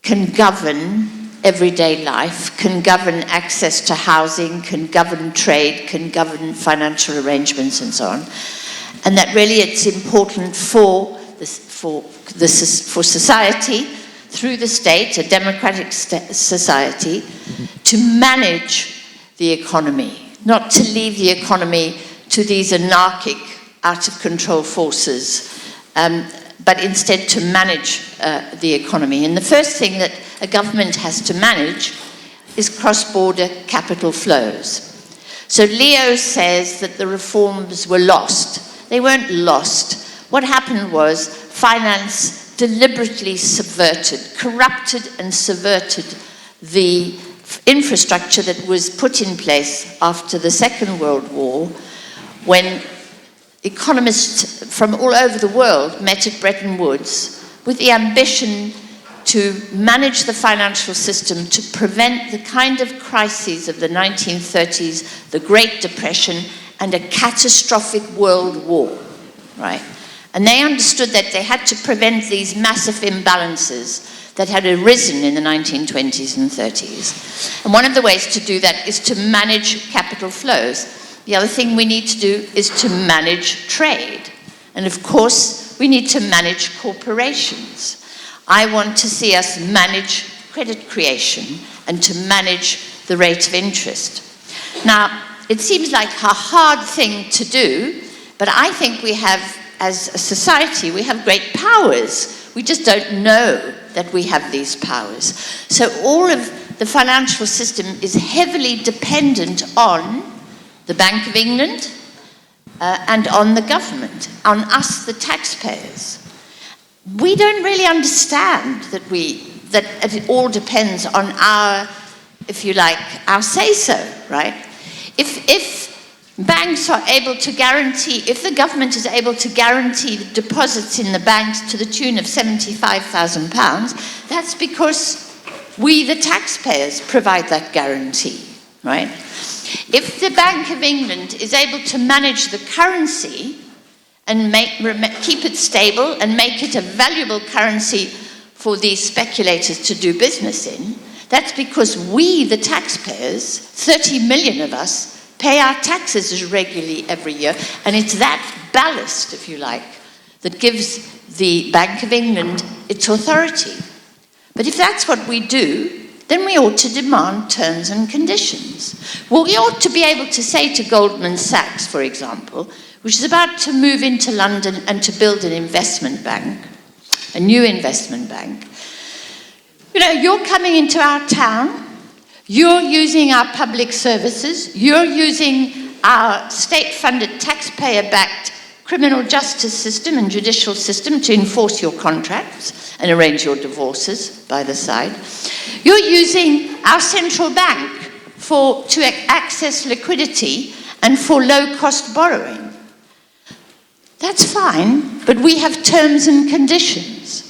can govern everyday life, can govern access to housing, can govern trade, can govern financial arrangements and so on. And that really it's important for society, through the state, a democratic society, to manage the economy, not to leave the economy to these anarchic, out-of-control forces, but instead to manage the economy. And the first thing that a government has to manage is cross-border capital flows. So Leo says that the reforms were lost. They weren't lost. What happened was finance deliberately corrupted and subverted the infrastructure that was put in place after the Second World War, when economists from all over the world met at Bretton Woods with the ambition to manage the financial system to prevent the kind of crises of the 1930s, the Great Depression, and a catastrophic world war, right? And they understood that they had to prevent these massive imbalances that had arisen in the 1920s and 30s. And one of the ways to do that is to manage capital flows. The other thing we need to do is to manage trade. And of course, we need to manage corporations. I want to see us manage credit creation and to manage the rate of interest. Now, it seems like a hard thing to do, but I think we have, as a society, we have great powers. We just don't know that we have these powers. So all of the financial system is heavily dependent on the Bank of England and on the government, on us, the taxpayers. We don't really understand that it all depends on our, if you like, our say-so, right? If banks are able to guarantee, if the government is able to guarantee the deposits in the banks to the tune of £75,000, that's because we, the taxpayers, provide that guarantee, right? If the Bank of England is able to manage the currency and keep it stable and make it a valuable currency for these speculators to do business in, that's because we, the taxpayers, 30 million of us, pay our taxes regularly every year, and it's that ballast, if you like, that gives the Bank of England its authority. But if that's what we do, then we ought to demand terms and conditions. Well, we ought to be able to say to Goldman Sachs, for example, which is about to move into London and to build an investment bank, a new investment bank, you know, you're coming into our town, you're using our public services, you're using our state-funded, taxpayer-backed criminal justice system and judicial system to enforce your contracts and arrange your divorces by the side. You're using our central bank to access liquidity and for low-cost borrowing. That's fine, but we have terms and conditions.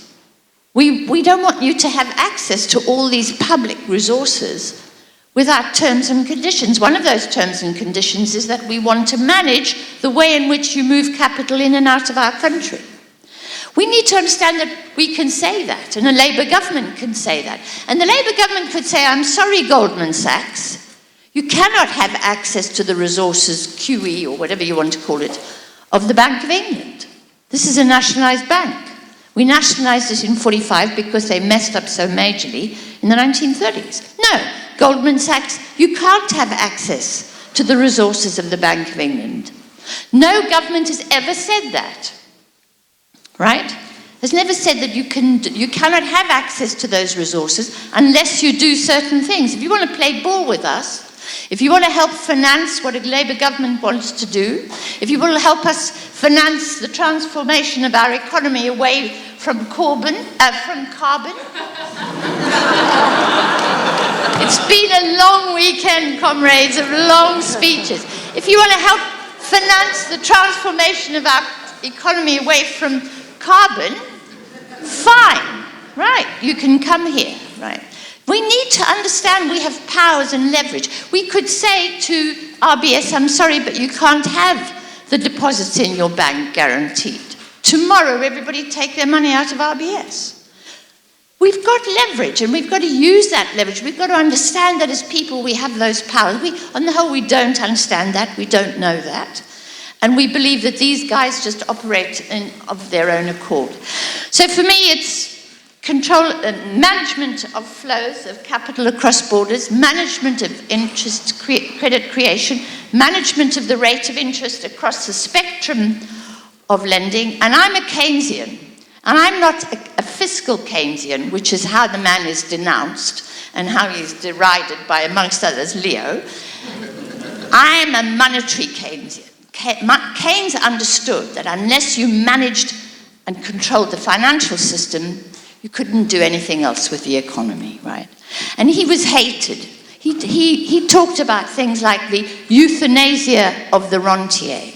We don't want you to have access to all these public resources without terms and conditions. One of those terms and conditions is that we want to manage the way in which you move capital in and out of our country. We need to understand that we can say that, and a Labour government can say that. And the Labour government could say, I'm sorry, Goldman Sachs, you cannot have access to the resources, QE, or whatever you want to call it, of the Bank of England. This is a nationalised bank. We nationalised it in 1945 because they messed up so majorly in the 1930s. No, Goldman Sachs, you can't have access to the resources of the Bank of England. No government has ever said that, right? Has never said that you cannot have access to those resources unless you do certain things. If you want to play ball with us, if you want to help finance what a Labour government wants to do, if you want to help us finance the transformation of our economy away from carbon. It's been a long weekend, comrades, of long speeches. If you want to help finance the transformation of our economy away from carbon, fine, right, you can come here, right. We need to understand we have powers and leverage. We could say to RBS, I'm sorry, but you can't have the deposits in your bank guaranteed. Tomorrow, everybody take their money out of RBS. we've got leverage, and we've got to use that leverage. We've got to understand that as people we have those powers. On the whole, we don't understand that. We don't know that. And we believe that these guys just operate of their own accord. So for me, it's management of flows of capital across borders, management of interest, credit creation, management of the rate of interest across the spectrum of lending. And I'm a Keynesian. And I'm not a fiscal Keynesian, which is how the man is denounced and how he's derided by, amongst others, Leo. I am a monetary Keynesian. Keynes understood that unless you managed and controlled the financial system, you couldn't do anything else with the economy, right? And he was hated. He talked about things like the euthanasia of the rentier.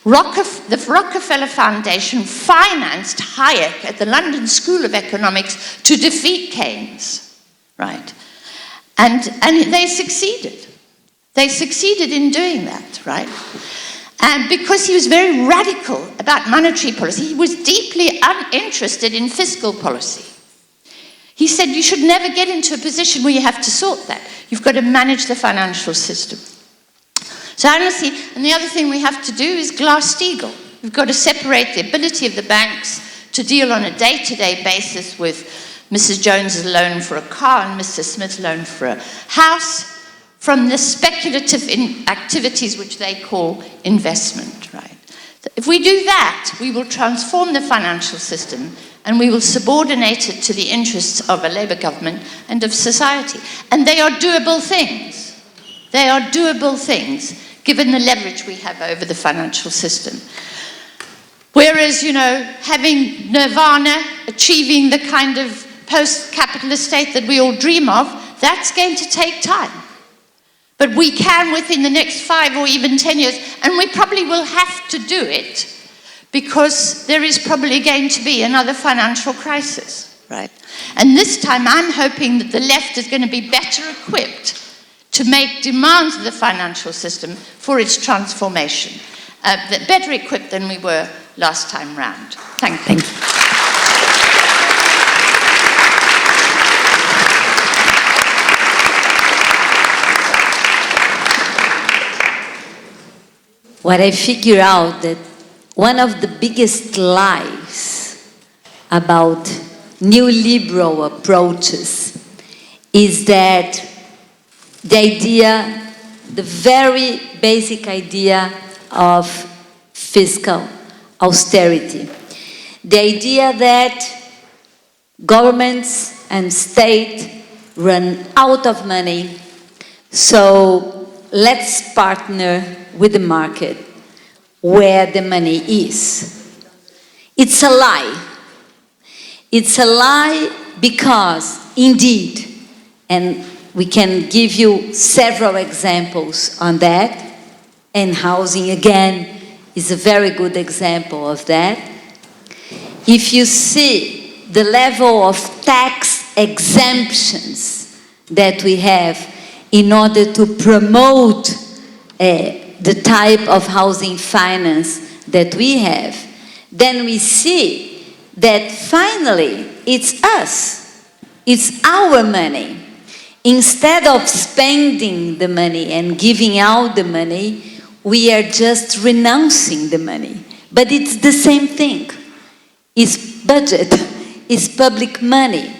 The Rockefeller Foundation financed Hayek at the London School of Economics to defeat Keynes, right? And they succeeded. They succeeded in doing that, right? And because he was very radical about monetary policy, he was deeply uninterested in fiscal policy. He said you should never get into a position where you have to sort that. You've got to manage the financial system. So honestly, and the other thing we have to do is Glass-Steagall. We've got to separate the ability of the banks to deal on a day-to-day basis with Mrs. Jones's loan for a car and Mr. Smith's loan for a house from the speculative activities which they call investment, right? If we do that, we will transform the financial system and we will subordinate it to the interests of a Labour government and of society. And they are doable things. They are doable things, given the leverage we have over the financial system. Whereas, having nirvana, achieving the kind of post-capitalist state that we all dream of, that's going to take time. But we can within the next 5 or even 10 years, and we probably will have to do it because there is probably going to be another financial crisis, right? And this time I'm hoping that the left is going to be better equipped to make demands of the financial system for its transformation, better equipped than we were last time round. Thank you. What I figure out that one of the biggest lies about neoliberal approaches is that the very basic idea of fiscal austerity. The idea that governments and state run out of money, so let's partner with the market where the money is. It's a lie. It's a lie because, indeed, and we can give you several examples on that, and housing, again, is a very good example of that. If you see the level of tax exemptions that we have in order to promote the type of housing finance that we have, then we see that finally it's us. It's our money. Instead of spending the money and giving out the money, we are just renouncing the money. But it's the same thing. It's budget, it's public money.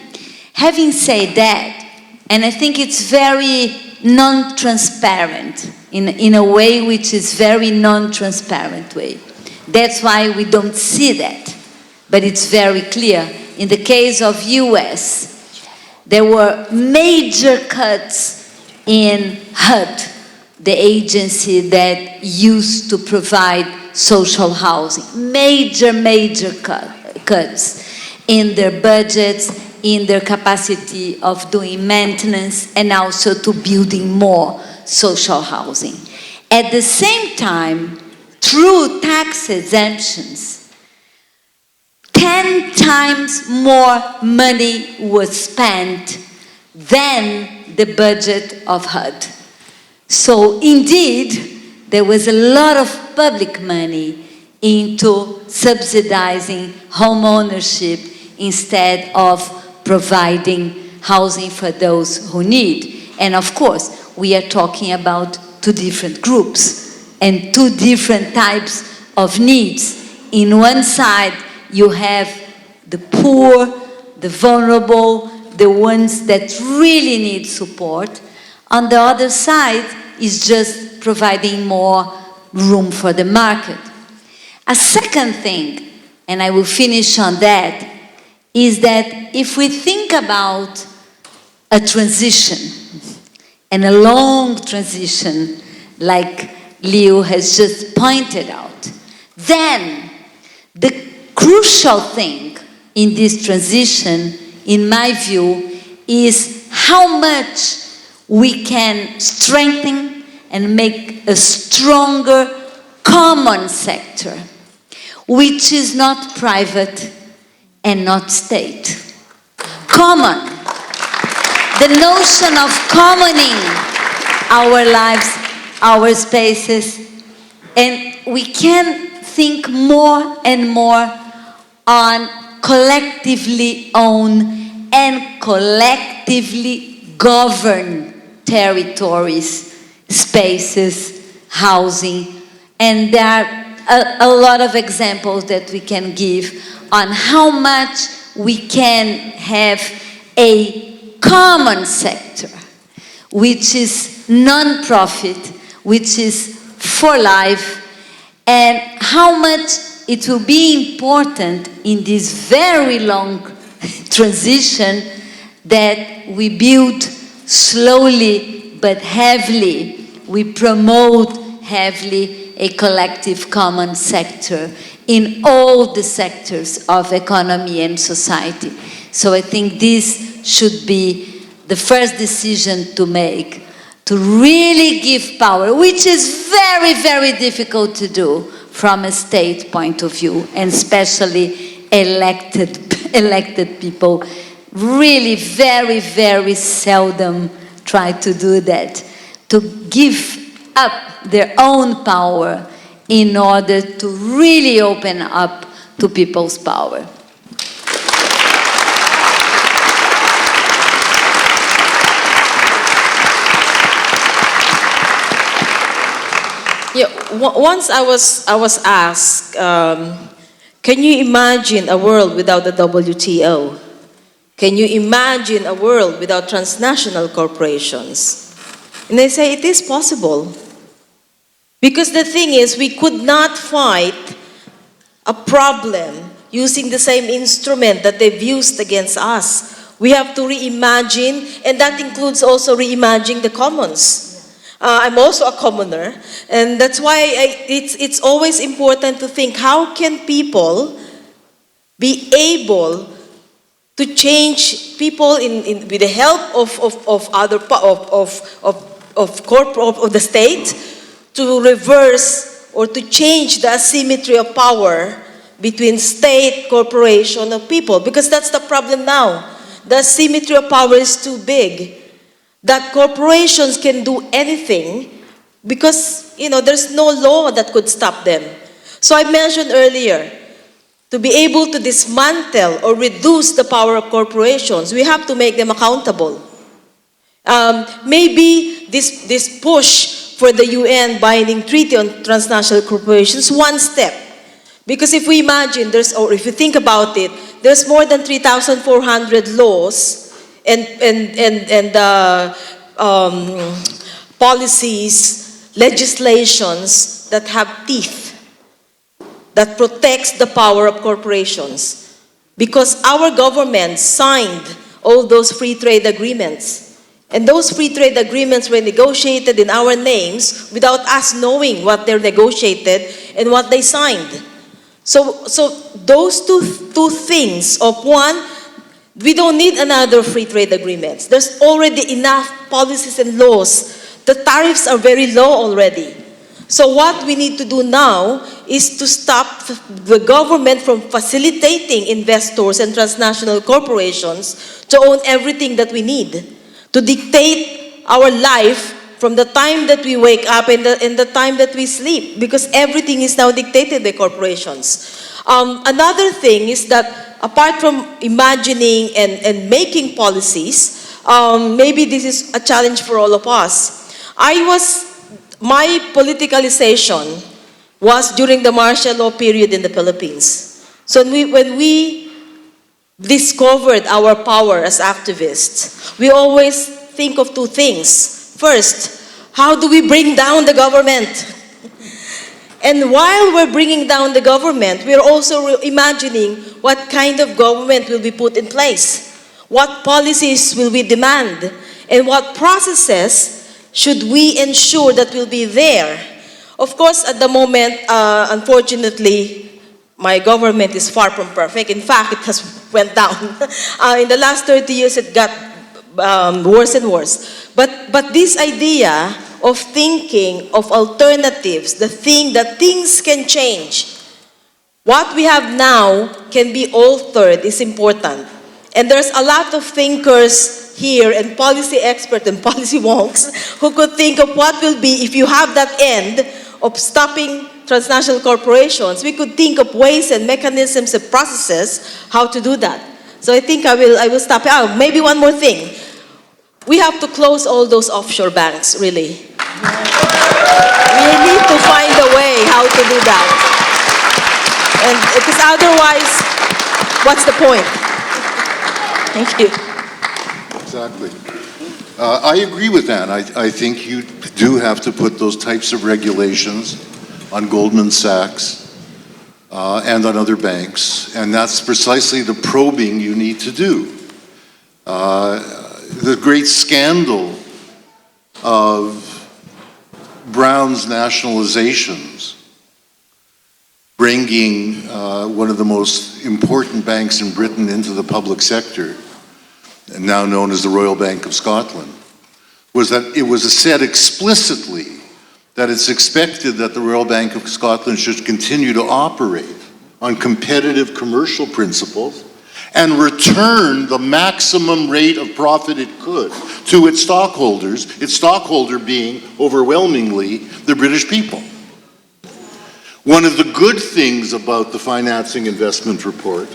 Having said that, and I think it's very non-transparent, in a way which is very non-transparent way. That's why we don't see that. But it's very clear. In the case of US, there were major cuts in HUD, the agency that used to provide social housing. Major cuts in their budgets, in their capacity of doing maintenance, and also to building more social housing. At the same time, through tax exemptions, 10 times more money was spent than the budget of HUD. So indeed, there was a lot of public money into subsidizing home ownership instead of providing housing for those who need. And of course, we are talking about two different groups and two different types of needs. In one side, you have the poor, the vulnerable, the ones that really need support. On the other side is just providing more room for the market. A second thing, and I will finish on that, is that if we think about a transition, and a long transition, like Leo has just pointed out, then the crucial thing in this transition, in my view, is how much we can strengthen and make a stronger common sector, which is not private and not state. Common. The notion of commoning our lives, our spaces, and we can think more and more on collectively owned and collectively governed territories, spaces, housing, and there are a lot of examples that we can give on how much we can have a common sector, which is non-profit, which is for life, and how much it will be important in this very long transition that we build slowly but heavily, we promote heavily a collective common sector in all the sectors of economy and society. So I think this should be the first decision to make, to really give power, which is very, very difficult to do from a state point of view, and especially elected people really very, very seldom try to do that, to give up their own power in order to really open up to people's power. Yeah, once I was asked, can you imagine a world without the WTO? Can you imagine a world without transnational corporations? And I say it is possible. Because the thing is, we could not fight a problem using the same instrument that they've used against us. We have to reimagine, and that includes also reimagining the commons. I'm also a commoner, and that's why it's always important to think, how can people be able to change people with the help of the state to reverse or to change the asymmetry of power between state, corporation, and people, because that's the problem now. The asymmetry of power is too big. That corporations can do anything because, there's no law that could stop them. So I mentioned earlier, to be able to dismantle or reduce the power of corporations, we have to make them accountable. Maybe this push for the UN binding treaty on transnational corporations, one step. Because if we imagine, if you think about it, there's more than 3,400 laws and policies, legislations that have teeth, that protects the power of corporations. Because our government signed all those free trade agreements. And those free trade agreements were negotiated in our names without us knowing what they negotiated and what they signed. So those two things of one, we don't need another free trade agreements. There's already enough policies and laws. The tariffs are very low already. So what we need to do now is to stop the government from facilitating investors and transnational corporations to own everything that we need, to dictate our life from the time that we wake up and the time that we sleep, because everything is now dictated by corporations. Another thing is that apart from imagining and making policies, maybe this is a challenge for all of us. My politicalization was during the martial law period in the Philippines. So when we discovered our power as activists, we always think of two things. First, how do we bring down the government? And while we're bringing down the government, we're also imagining what kind of government will be put in place. What policies will we demand? And what processes should we ensure that will be there? Of course, at the moment, unfortunately, my government is far from perfect. In fact, it has went down. In the last 30 years, it got worse and worse. But this idea of thinking of alternatives, the thing that things can change, what we have now can be altered is important. And there's a lot of thinkers here and policy experts and policy wonks who could think of what will be if you have that end of stopping transnational corporations. We could think of ways and mechanisms and processes how to do that. So I think I will stop. Maybe one more thing. We have to close all those offshore banks, really. We need to find a way how to do that. And because otherwise, what's the point? Thank you. Exactly. I agree with that. I think you do have to put those types of regulations on Goldman Sachs and on other banks, and that's precisely the probing you need to do. The great scandal of Brown's nationalizations, bringing one of the most important banks in Britain into the public sector, and now known as the Royal Bank of Scotland, was that it was said explicitly that it's expected that the Royal Bank of Scotland should continue to operate on competitive commercial principles and return the maximum rate of profit it could to its stockholders, its stockholder being overwhelmingly the British people. One of the good things about the Financing Investment Report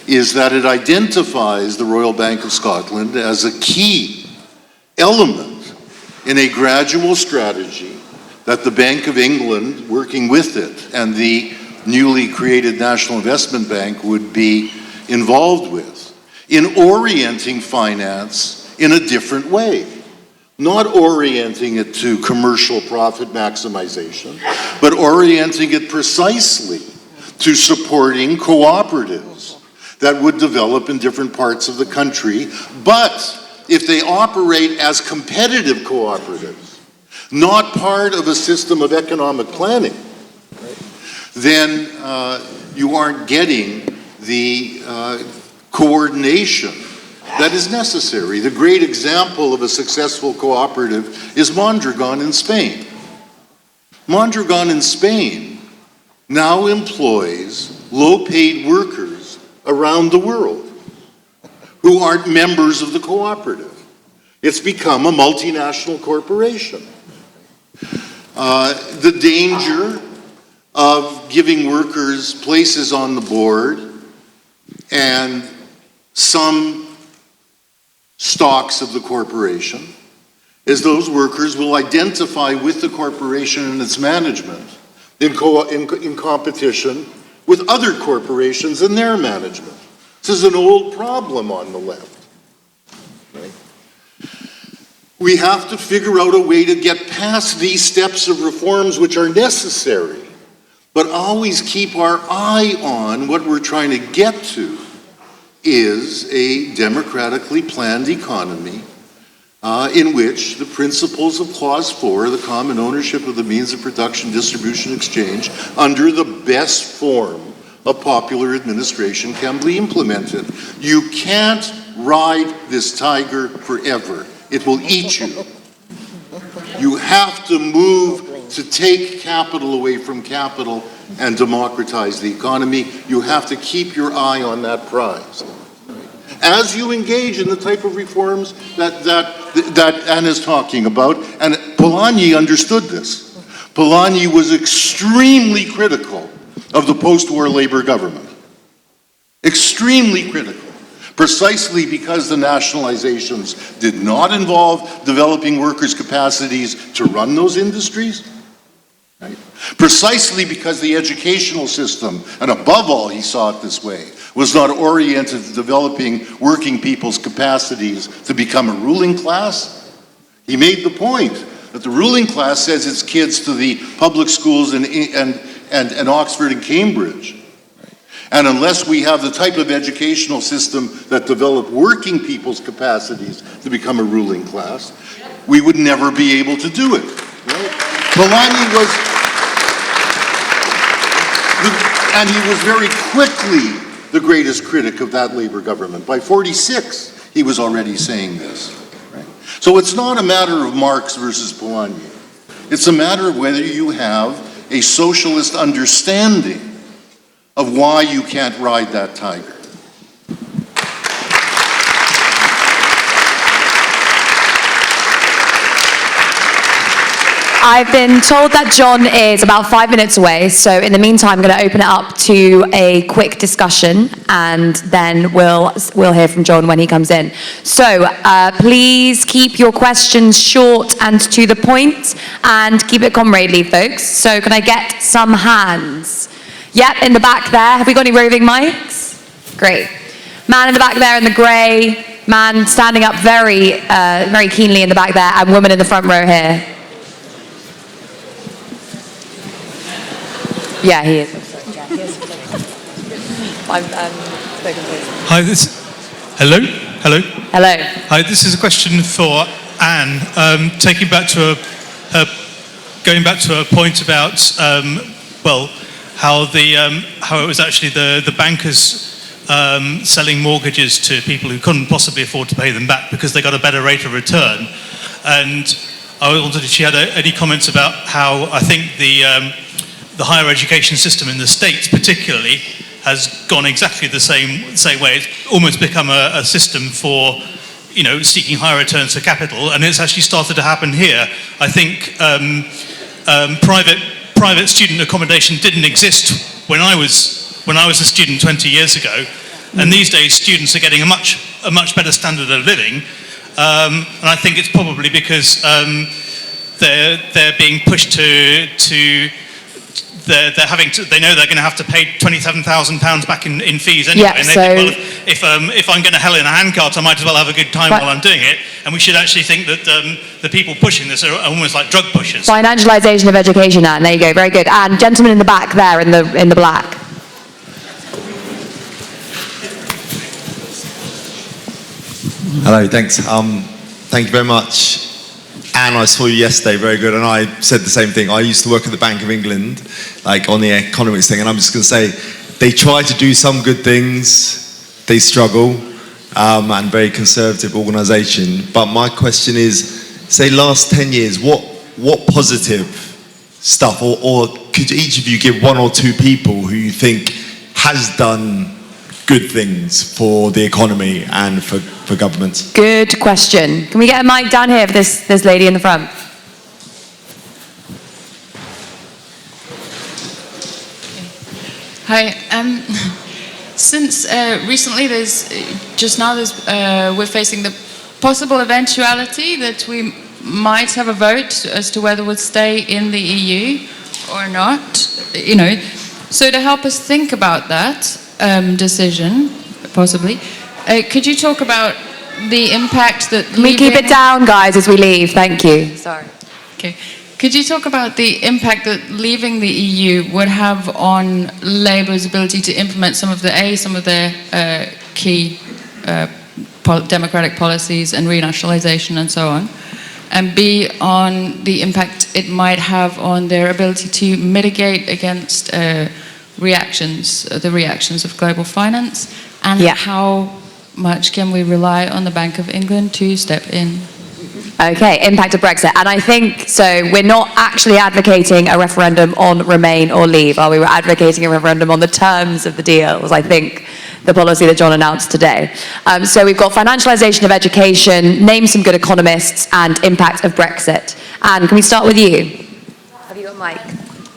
is that it identifies the Royal Bank of Scotland as a key element in a gradual strategy that the Bank of England, working with it, and the newly created National Investment Bank would be involved with in orienting finance in a different way. Not orienting it to commercial profit maximization, but orienting it precisely to supporting cooperatives that would develop in different parts of the country. But if they operate as competitive cooperatives, not part of a system of economic planning, then you aren't getting the coordination that is necessary. The great example of a successful cooperative is Mondragon in Spain. Mondragon in Spain now employs low-paid workers around the world who aren't members of the cooperative. It's become a multinational corporation. The danger of giving workers places on the board and some stocks of the corporation is those workers will identify with the corporation and its management in competition with other corporations and their management. This is an old problem on the left. Right? We have to figure out a way to get past these steps of reforms which are necessary, but always keep our eye on what we're trying to get to is a democratically planned economy in which the principles of Clause 4, the common ownership of the means of production, distribution, exchange, under the best form of popular administration can be implemented. You can't ride this tiger forever. It will eat you. You have to move to take capital away from capital and democratize the economy. You have to keep your eye on that prize. As you engage in the type of reforms that Anna's talking about, and Polanyi understood this. Polanyi was extremely critical of the post-war Labour government. Extremely critical. Precisely because the nationalizations did not involve developing workers' capacities to run those industries. Right? Precisely because the educational system, and above all he saw it this way, was not oriented to developing working people's capacities to become a ruling class. He made the point that the ruling class sends its kids to the public schools in Oxford and Cambridge. And unless we have the type of educational system that developed working people's capacities to become a ruling class, we would never be able to do it. Right? Polanyi was, and he was very quickly the greatest critic of that Labour government. By 46, he was already saying this. Right? So it's not a matter of Marx versus Polanyi. It's a matter of whether you have a socialist understanding of why you can't ride that tiger. I've been told that John is about 5 minutes away, so in the meantime, I'm going to open it up to a quick discussion, and then we'll hear from John when he comes in. So please keep your questions short and to the point, and keep it comradely, folks. So can I get some hands? Yep, in the back there. Have we got any roving mics? Great. Man in the back there in the grey, man standing up very keenly in the back there, and woman in the front row here. Yeah, he is. I've spoken to him. Hi, hello? Hello. Hi, this is a question for Anne. Going back to a point about, how it was actually the bankers selling mortgages to people who couldn't possibly afford to pay them back because they got a better rate of return. And I wondered if she had any comments about how I think the higher education system in the States particularly has gone exactly the same way. It's almost become a system for, seeking higher returns for capital, and it's actually started to happen here. I think private student accommodation didn't exist when I was a student 20 years ago, and these days students are getting a much better standard of living, and I think it's probably because they're being pushed to they know they're going to have to pay £27,000 back in fees anyway. Yeah, and they think, well, if I'm going to hell in a handcart, I might as well have a good time while I'm doing it. And we should actually think that the people pushing this are almost like drug pushers. Financialisation of education, Anne. There you go. Very good. And gentleman in the back there in the black. Hello, thanks. Thank you very much. Anne, I saw you yesterday, very good, and I said the same thing. I used to work at the Bank of England, on the economics thing, and I'm just going to say, they try to do some good things, they struggle, and very conservative organisation. But my question is, say last 10 years, what positive stuff, or could each of you give one or two people who you think has done good things for the economy and for governments? Good question. Can we get a mic down here for this lady in the front? Hi. Since recently, we're facing the possible eventuality that we might have a vote as to whether we'll stay in the EU or not. So to help us think about that decision, possibly, could you talk about the impact that... Can we keep it down, guys, as we leave? Thank you. Sorry. Okay. Could you talk about the impact that leaving the EU would have on Labour's ability to implement some of their key democratic policies and renationalisation and so on, and B, on the impact it might have on their ability to mitigate against the reactions of global finance, and how much can we rely on the Bank of England to step in? Okay, impact of Brexit. And I think, so we're not actually advocating a referendum on remain or leave, are we? We're advocating a referendum on the terms of the deal, was I think the policy that John announced today. So we've got financialisation of education, name some good economists, and impact of Brexit. Anne, can we start with you? Have you got a mic?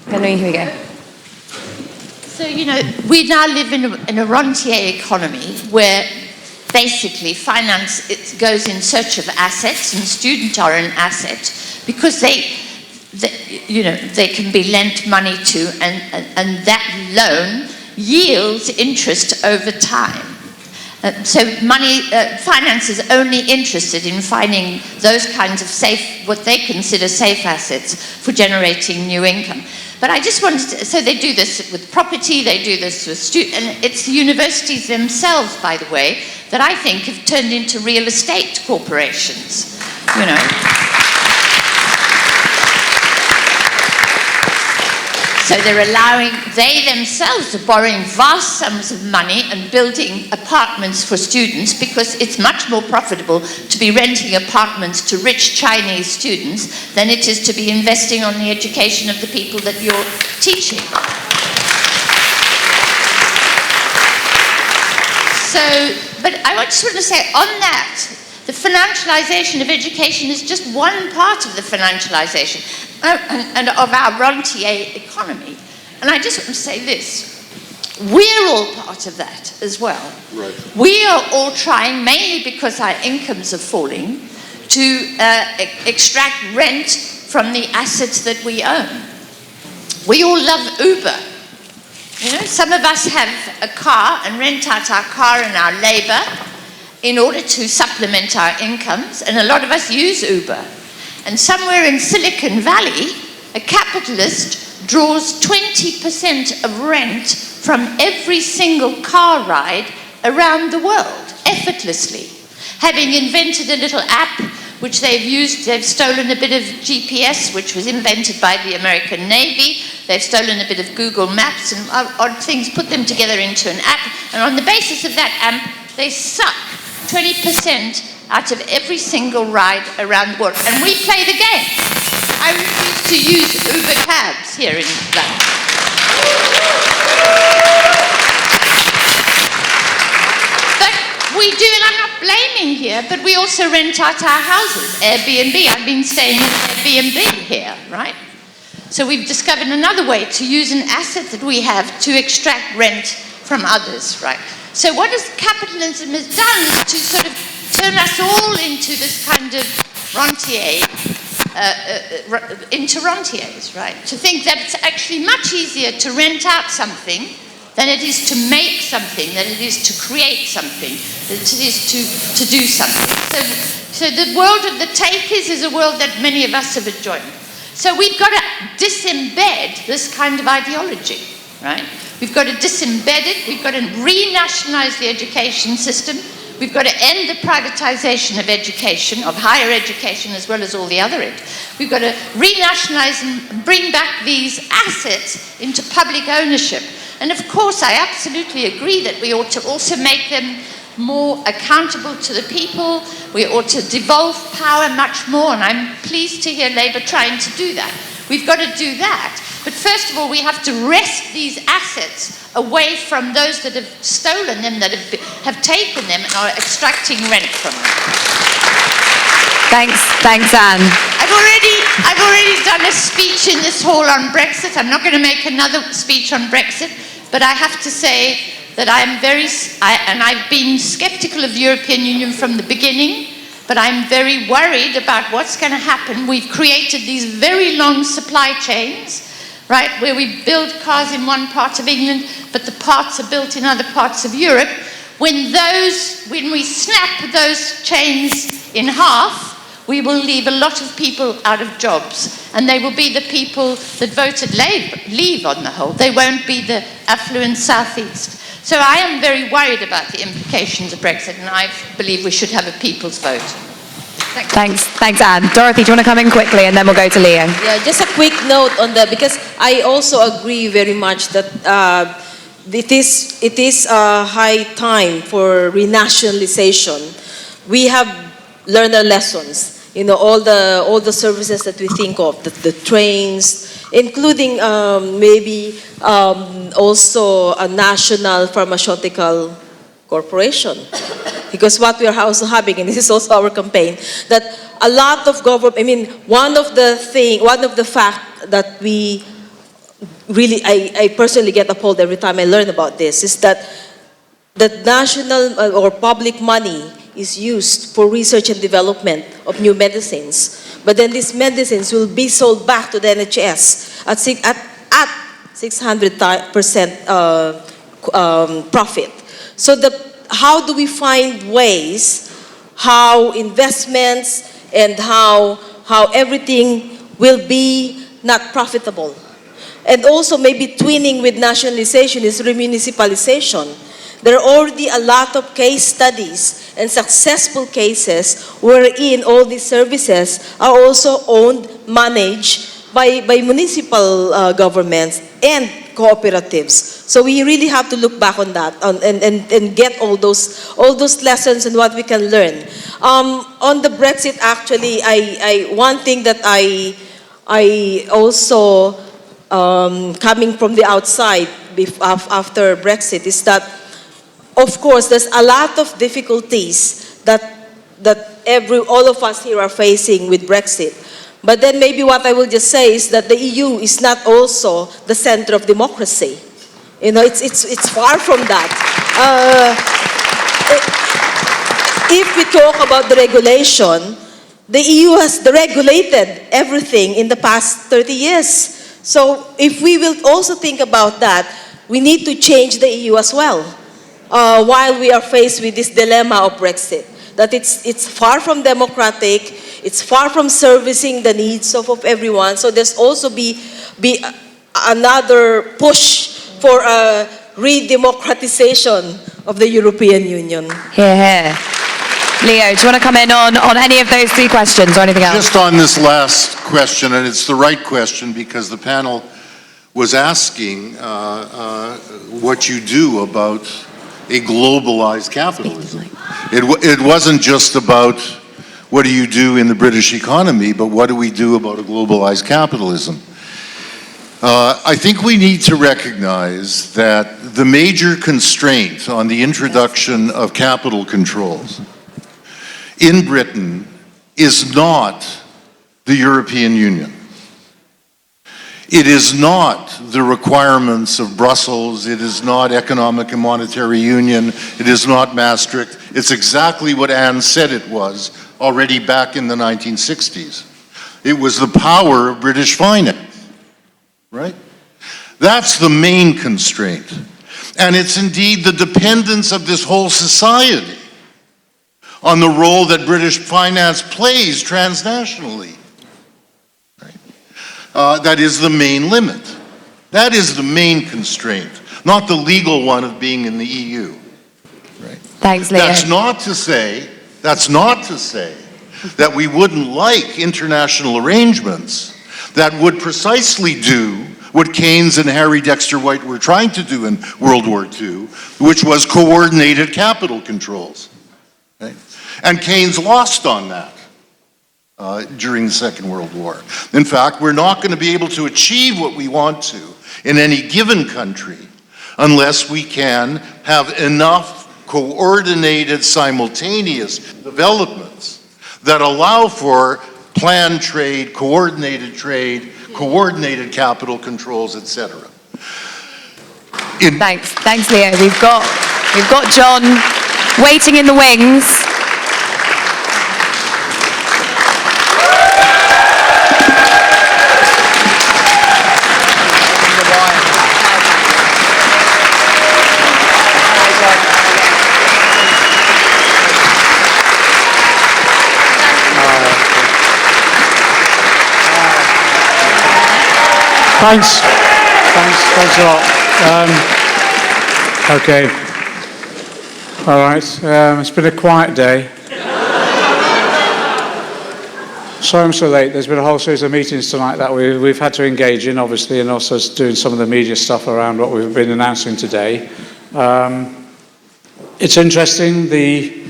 Henry, here we go. So, you know, we now live in a rentier economy where basically finance goes in search of assets, and students are an asset because they can be lent money to, and that loan yields interest over time. So finance is only interested in finding those kinds of safe, what they consider safe assets for generating new income. But I just wanted to, so they do this with property, they do this with students, and it's the universities themselves, by the way, that I think have turned into real estate corporations, you know. So they themselves are borrowing vast sums of money and building apartments for students because it's much more profitable to be renting apartments to rich Chinese students than it is to be investing on the education of the people that you're teaching. So, but I just want to say on that, the financialization of education is just one part of the financialization and of our rentier economy. And I just want to say this. We're all part of that as well. Right. We are all trying, mainly because our incomes are falling, to extract rent from the assets that we own. We all love Uber. You know, some of us have a car and rent out our car and our labor in order to supplement our incomes, and a lot of us use Uber. And somewhere in Silicon Valley, a capitalist draws 20% of rent from every single car ride around the world, effortlessly. Having invented a little app which they've used, they've stolen a bit of GPS, which was invented by the American Navy, they've stolen a bit of Google Maps and odd things, put them together into an app, and on the basis of that app, they suck 20% out of every single ride around the world. And we play the game. I refuse to use Uber cabs here in London. But we do, and I'm not blaming here, but we also rent out our houses, Airbnb. I've been staying in Airbnb here, right? So we've discovered another way to use an asset that we have to extract rent from others, right? So what capitalism has done is to sort of turn us all into this kind of rentier, into rentiers, right? To think that it's actually much easier to rent out something than it is to make something, than it is to create something, than it is to do something. So the world of the takers is a world that many of us have enjoyed. So we've got to disembed this kind of ideology, right? We've got to disembed it, we've got to renationalize the education system, we've got to end the privatization of education, of higher education as well as all the other ed. We've got to renationalize and bring back these assets into public ownership. And of course, I absolutely agree that we ought to also make them more accountable to the people. We ought to devolve power much more, and I'm pleased to hear Labour trying to do that. We've got to do that. But first of all, we have to wrest these assets away from those that have stolen them, that have taken them and are extracting rent from them. Thanks, Anne. I've already done a speech in this hall on Brexit. I'm not going to make another speech on Brexit, but I have to say that I've been skeptical of the European Union from the beginning, but I'm very worried about what's going to happen. We've created these very long supply chains, right, where we build cars in one part of England, but the parts are built in other parts of Europe. When we snap those chains in half, we will leave a lot of people out of jobs, and they will be the people that voted Leave on the whole. They won't be the affluent southeast. So I am very worried about the implications of Brexit, and I believe we should have a people's vote. Thanks, Anne. Dorothy, do you want to come in quickly, and then we'll go to Leo? Yeah, just a quick note on that, because I also agree very much that it is a high time for renationalization. We have learned our lessons. You know, all the services that we think of, the trains, including maybe also a national pharmaceutical corporation. Because what we are also having, and this is also our campaign, that a lot of government, one of the fact that we really, I personally get appalled every time I learn about this, is that national or public money is used for research and development of new medicines. But then these medicines will be sold back to the NHS at 600% profit. So how do we find ways how investments and how everything will be not profitable? And also maybe twinning with nationalization is remunicipalization. There are already a lot of case studies and successful cases wherein all these services are also owned, managed by municipal governments and cooperatives. So we really have to look back on that and get all those lessons and what we can learn. On the Brexit, actually, one thing that I also coming from the outside after Brexit is that, of course, there's a lot of difficulties that all of us here are facing with Brexit. But then maybe what I will just say is that the EU is not also the center of democracy. You know, it's far from that. If we talk about the regulation, the EU has deregulated everything in the past 30 years. So if we will also think about that, we need to change the EU as well. While we are faced with this dilemma of Brexit, that it's far from democratic, it's far from servicing the needs of everyone. So there's also be another push for a re-democratization of the European Union. Hear, hear. Leo, do you want to come in on any of those three questions or anything else? Just on this last question, and it's the right question because the panel was asking what you do about a globalized capitalism. It wasn't just about what do you do in the British economy, but what do we do about a globalized capitalism? I think we need to recognize that the major constraint on the introduction of capital controls in Britain is not the European Union. It is not the requirements of Brussels. It is not economic and monetary union. It is not Maastricht. It's exactly what Anne said it was already back in the 1960s. It was the power of British finance, right? That's the main constraint. And it's indeed the dependence of this whole society on the role that British finance plays transnationally. That is the main limit. That is the main constraint, not the legal one of being in the EU. Right? Thanks, Leo. That's not to say that we wouldn't like international arrangements that would precisely do what Keynes and Harry Dexter White were trying to do in World War II, which was coordinated capital controls. Right? And Keynes lost on that. During the Second World War. In fact, we're not going to be able to achieve what we want to in any given country unless we can have enough coordinated, simultaneous developments that allow for planned trade, coordinated capital controls, etc. Thanks, Leo. We've got John waiting in the wings. Thanks a lot. Okay. All right. It's been a quiet day. Sorry I'm so late. There's been a whole series of meetings tonight that we've had to engage in, obviously, and also doing some of the media stuff around what we've been announcing today. It's interesting, the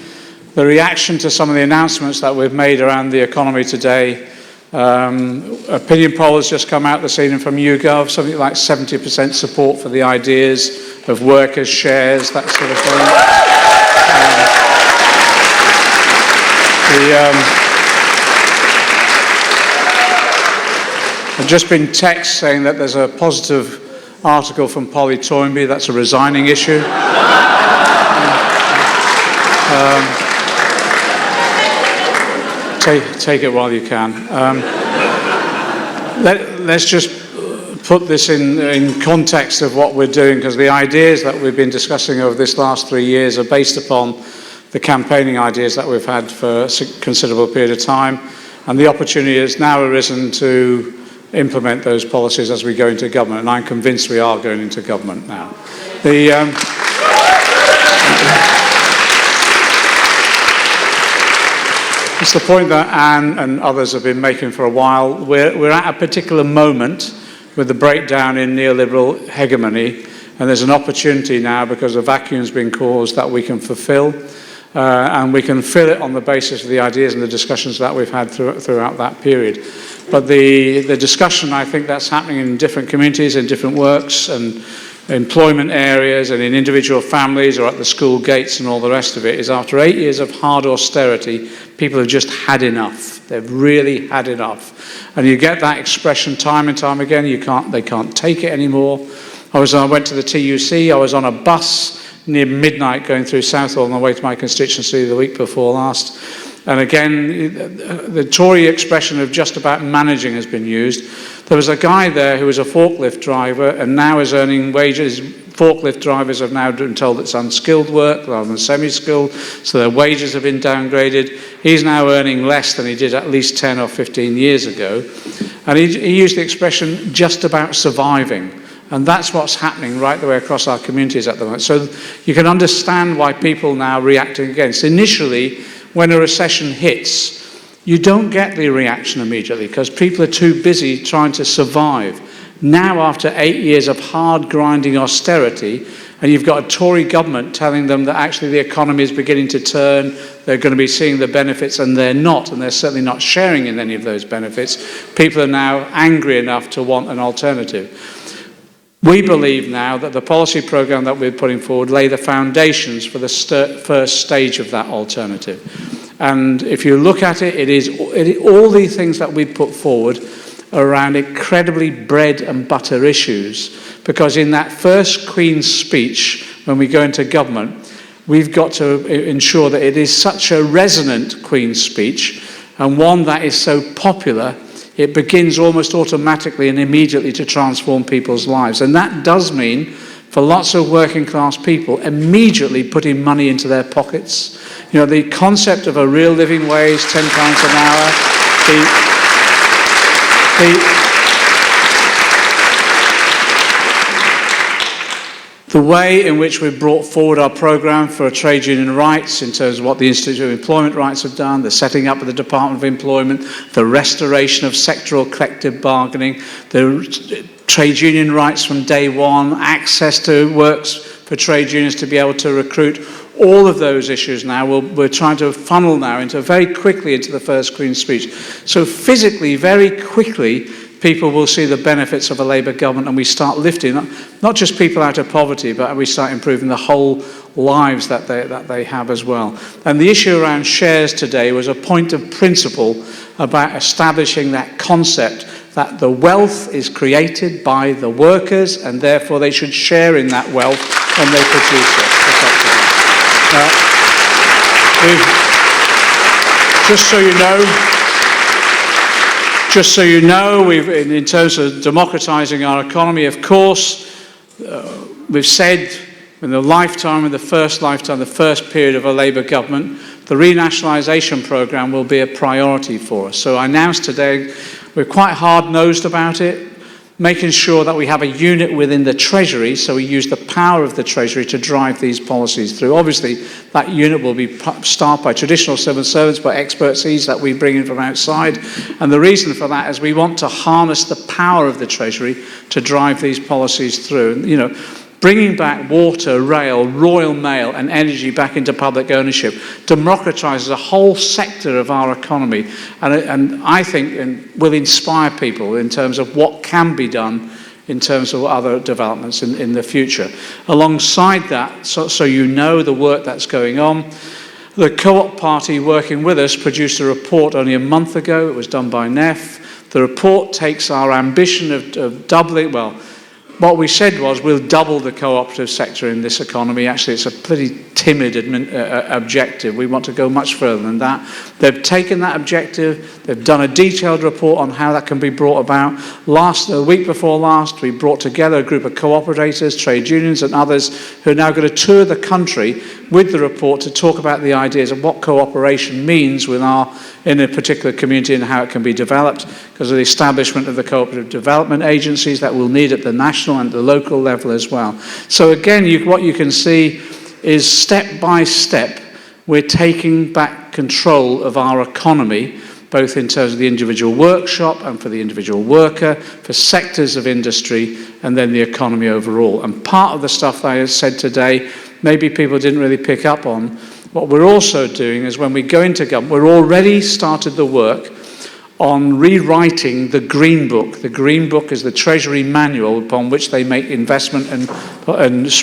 reaction to some of the announcements that we've made around the economy today. Opinion poll has just come out this evening from YouGov, something like 70% support for the ideas of workers' shares, that sort of thing. I've just been text saying that there's a positive article from Polly Toynbee. That's a resigning issue. Take it while you can. Let's just put this in context of what we're doing, because the ideas that we've been discussing over this last 3 years are based upon the campaigning ideas that we've had for a considerable period of time, and the opportunity has now arisen to implement those policies as we go into government, and I'm convinced we are going into government now. It's the point that Anne and others have been making for a while. We're at a particular moment with the breakdown in neoliberal hegemony, and there's an opportunity now, because a vacuum's been caused, that we can fulfill, and we can fill it on the basis of the ideas and the discussions that we've had throughout that period. But the discussion, I think, that's happening in different communities, in different works and employment areas and in individual families or at the school gates and all the rest of it, is after 8 years of hard austerity, people have just had enough. They've really had enough. And you get that expression time and time again. They can't take it anymore. I went to the TUC. I was on a bus near midnight going through Southall on the way to my constituency the week before last. And again, the Tory expression of just about managing has been used. There was a guy there who was a forklift driver and now is earning wages. Forklift drivers have now been told it's unskilled work rather than semi-skilled, so their wages have been downgraded. He's now earning less than he did at least 10 or 15 years ago. And he used the expression just about surviving. And that's what's happening right the way across our communities at the moment. So you can understand why people now reacting against. Initially, when a recession hits, you don't get the reaction immediately because people are too busy trying to survive. Now, after 8 years of hard grinding austerity, and you've got a Tory government telling them that actually the economy is beginning to turn, they're going to be seeing the benefits, and they're not, and they're certainly not sharing in any of those benefits, people are now angry enough to want an alternative. We believe now that the policy programme that we're putting forward lay the foundations for the first stage of that alternative. And if you look at it, all the things that we put forward are around incredibly bread and butter issues, because in that first Queen's speech, when we go into government, we've got to ensure that it is such a resonant Queen's speech, and one that is so popular, it begins almost automatically and immediately to transform people's lives. And that does mean, for lots of working class people, immediately putting money into their pockets. You know, the concept of a real living wage, £10 an hour, the way in which we've brought forward our programme for trade union rights in terms of what the Institute of Employment Rights have done, the setting up of the Department of Employment, the restoration of sectoral collective bargaining, the trade union rights from day one, access to works for trade unions to be able to recruit, all of those issues now we're trying to funnel now very quickly into the first Queen's speech. So physically, very quickly, people will see the benefits of a Labour government, and we start lifting not just people out of poverty, but we start improving the whole lives that they have as well. And the issue around shares today was a point of principle about establishing that concept that the wealth is created by the workers, and therefore they should share in that wealth when they produce it effectively. Just so you know, in terms of democratising our economy, of course, we've said in the first period of a Labour government, the renationalisation programme will be a priority for us. So I announced today, we're quite hard-nosed about it, making sure that we have a unit within the Treasury, so we use the power of the Treasury to drive these policies through. Obviously, that unit will be staffed by traditional civil servants, but expertise that we bring in from outside. And the reason for that is we want to harness the power of the Treasury to drive these policies through. And, you know, bringing back water, rail, Royal Mail and energy back into public ownership democratises a whole sector of our economy, and I think will inspire people in terms of what can be done in terms of other developments in the future. Alongside that, so you know the work that's going on, the Co-op Party working with us produced a report only a month ago. It was done by NEF. The report takes our ambition of doubling, well, what we said was we'll double the cooperative sector in this economy. Actually, it's a pretty timid objective. We want to go much further than that. They've taken that objective. They've done a detailed report on how that can be brought about. The week before last, we brought together a group of cooperators, trade unions and others who are now going to tour the country with the report to talk about the ideas of what cooperation means in a particular community and how it can be developed, because of the establishment of the cooperative development agencies that we'll need at the national and the local level as well. So again, what you can see is step by step, we're taking back control of our economy, both in terms of the individual workshop and for the individual worker, for sectors of industry, and then the economy overall. And part of the stuff that I said today, maybe people didn't really pick up on. What we're also doing is when we go into government, we're already started the work on rewriting the Green Book. The Green Book is the Treasury manual upon which they make investment and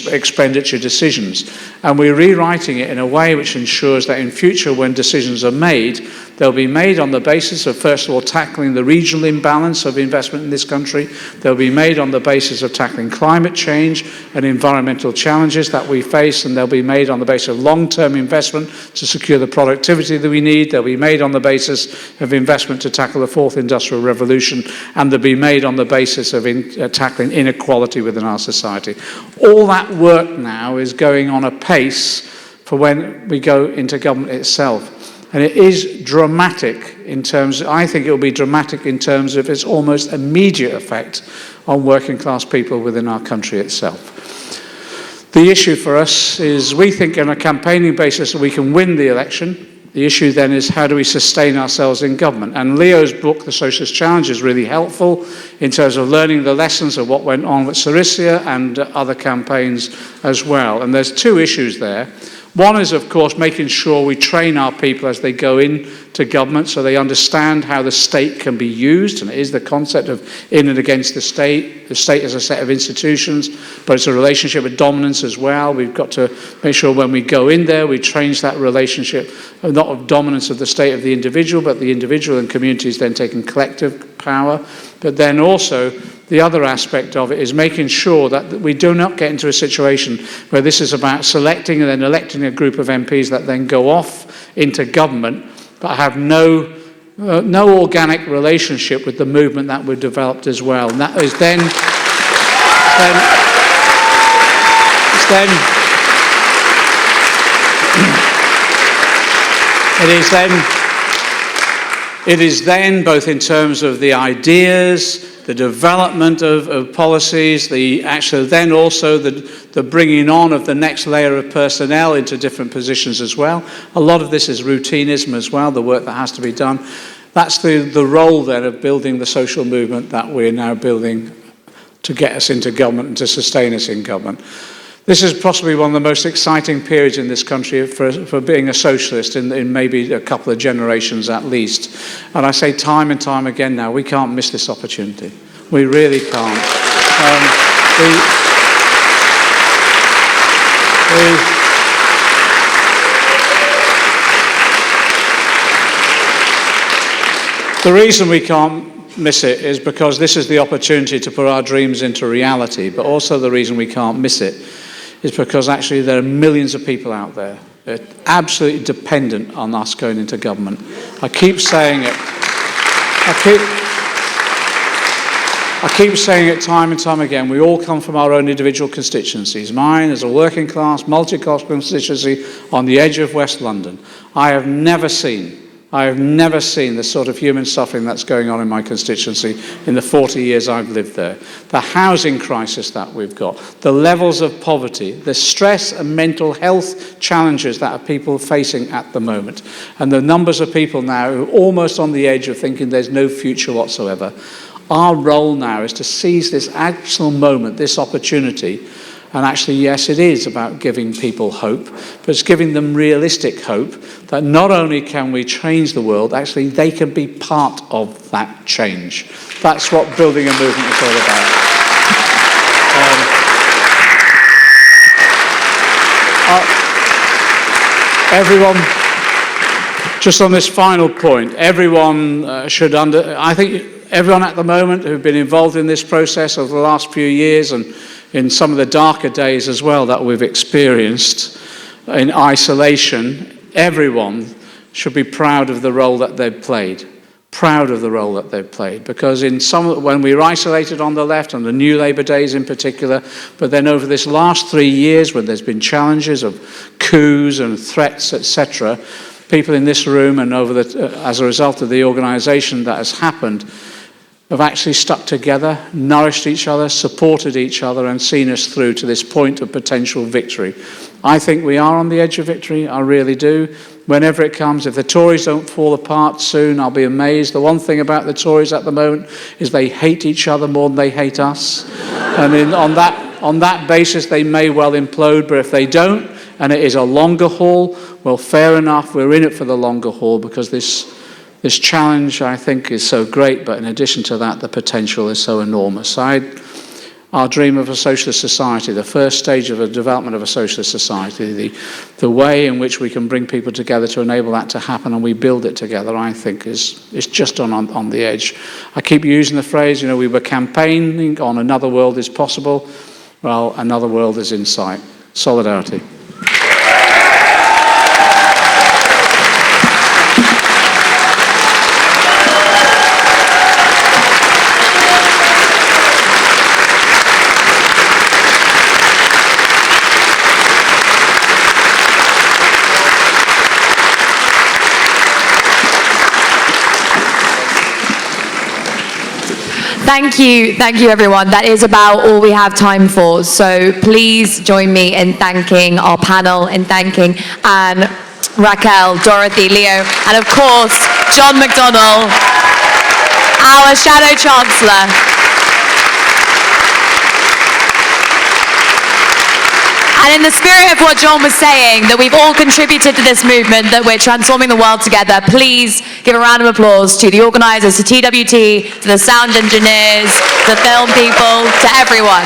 expenditure decisions. And we're rewriting it in a way which ensures that in future, when decisions are made, they'll be made on the basis of, first of all, tackling the regional imbalance of investment in this country. They'll be made on the basis of tackling climate change and environmental challenges that we face, and they'll be made on the basis of long-term investment to secure the productivity that we need. They'll be made on the basis of investment to tackle the fourth industrial revolution, and they'll be made on the basis of tackling inequality within our society. All that work now is going on a pace for when we go into government itself. And it is dramatic in terms, I think it will be dramatic in terms of its almost immediate effect on working class people within our country itself. The issue for us is we think on a campaigning basis that we can win the election. The issue then is how do we sustain ourselves in government? And Leo's book, The Socialist Challenge, is really helpful in terms of learning the lessons of what went on with Syriza and other campaigns as well. And there's two issues there. One is, of course, making sure we train our people as they go into government so they understand how the state can be used, and it is the concept of in and against the state. The state is a set of institutions, but it's a relationship with dominance as well. We've got to make sure when we go in there, we change that relationship, not of dominance of the state of the individual, but the individual and communities then taking collective power. But then also, the other aspect of it is making sure that we do not get into a situation where this is about selecting and then electing a group of MPs that then go off into government but have no organic relationship with the movement that we've developed as well. And that is then it is then both in terms of the ideas, the development of policies, then also the bringing on of the next layer of personnel into different positions as well. A lot of this is routinism as well, the work that has to be done. That's the role then of building the social movement that we're now building to get us into government and to sustain us in government. This is possibly one of the most exciting periods in this country for being a socialist in maybe a couple of generations at least. And I say time and time again now, we can't miss this opportunity. We really can't. The reason we can't miss it is because this is the opportunity to put our dreams into reality, but also the reason we can't miss it is because actually there are millions of people out there that are absolutely dependent on us going into government. I keep saying it. I keep saying it time and time again. We all come from our own individual constituencies. Mine is a working class, multicultural constituency on the edge of West London. I have never seen the sort of human suffering that's going on in my constituency in the 40 years I've lived there. The housing crisis that we've got, the levels of poverty, the stress and mental health challenges that are people facing at the moment, and the numbers of people now who are almost on the edge of thinking there's no future whatsoever. Our role now is to seize this actual moment, this opportunity. And actually, yes, it is about giving people hope, but it's giving them realistic hope that not only can we change the world, actually they can be part of that change. That's what building a movement is all about. Everyone, just on this final point, everyone I think everyone at the moment who've been involved in this process over the last few years and in some of the darker days as well that we've experienced in isolation, everyone should be proud of the role that they've played. Proud of the role that they've played. Because when we were isolated on the left, and the New Labour days in particular, but then over this last 3 years when there's been challenges of coups and threats, etc., people in this room and as a result of the organisation that has happened, have actually stuck together, nourished each other, supported each other, and seen us through to this point of potential victory. I think we are on the edge of victory, I really do. Whenever it comes, if the Tories don't fall apart soon, I'll be amazed. The one thing about the Tories at the moment is they hate each other more than they hate us. And on that basis, they may well implode, but if they don't, and it is a longer haul, well, fair enough, we're in it for the longer haul, because this challenge, I think, is so great, but in addition to that, the potential is so enormous. Our dream of a socialist society, the first stage of the development of a socialist society, the way in which we can bring people together to enable that to happen, and we build it together, I think is just on the edge. I keep using the phrase, we were campaigning on another world is possible. Well, another world is in sight. Solidarity. Thank you everyone. That is about all we have time for. So please join me in thanking our panel, in thanking Anne, Raquel, Dorothy, Leo, and of course, John McDonnell, our Shadow Chancellor. And in the spirit of what John was saying, that we've all contributed to this movement, that we're transforming the world together, please give a round of applause to the organisers, to TWT, to the sound engineers, the film people, to everyone.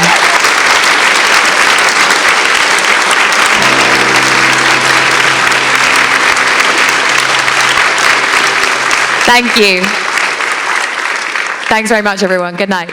Thank you. Thanks very much, everyone. Good night.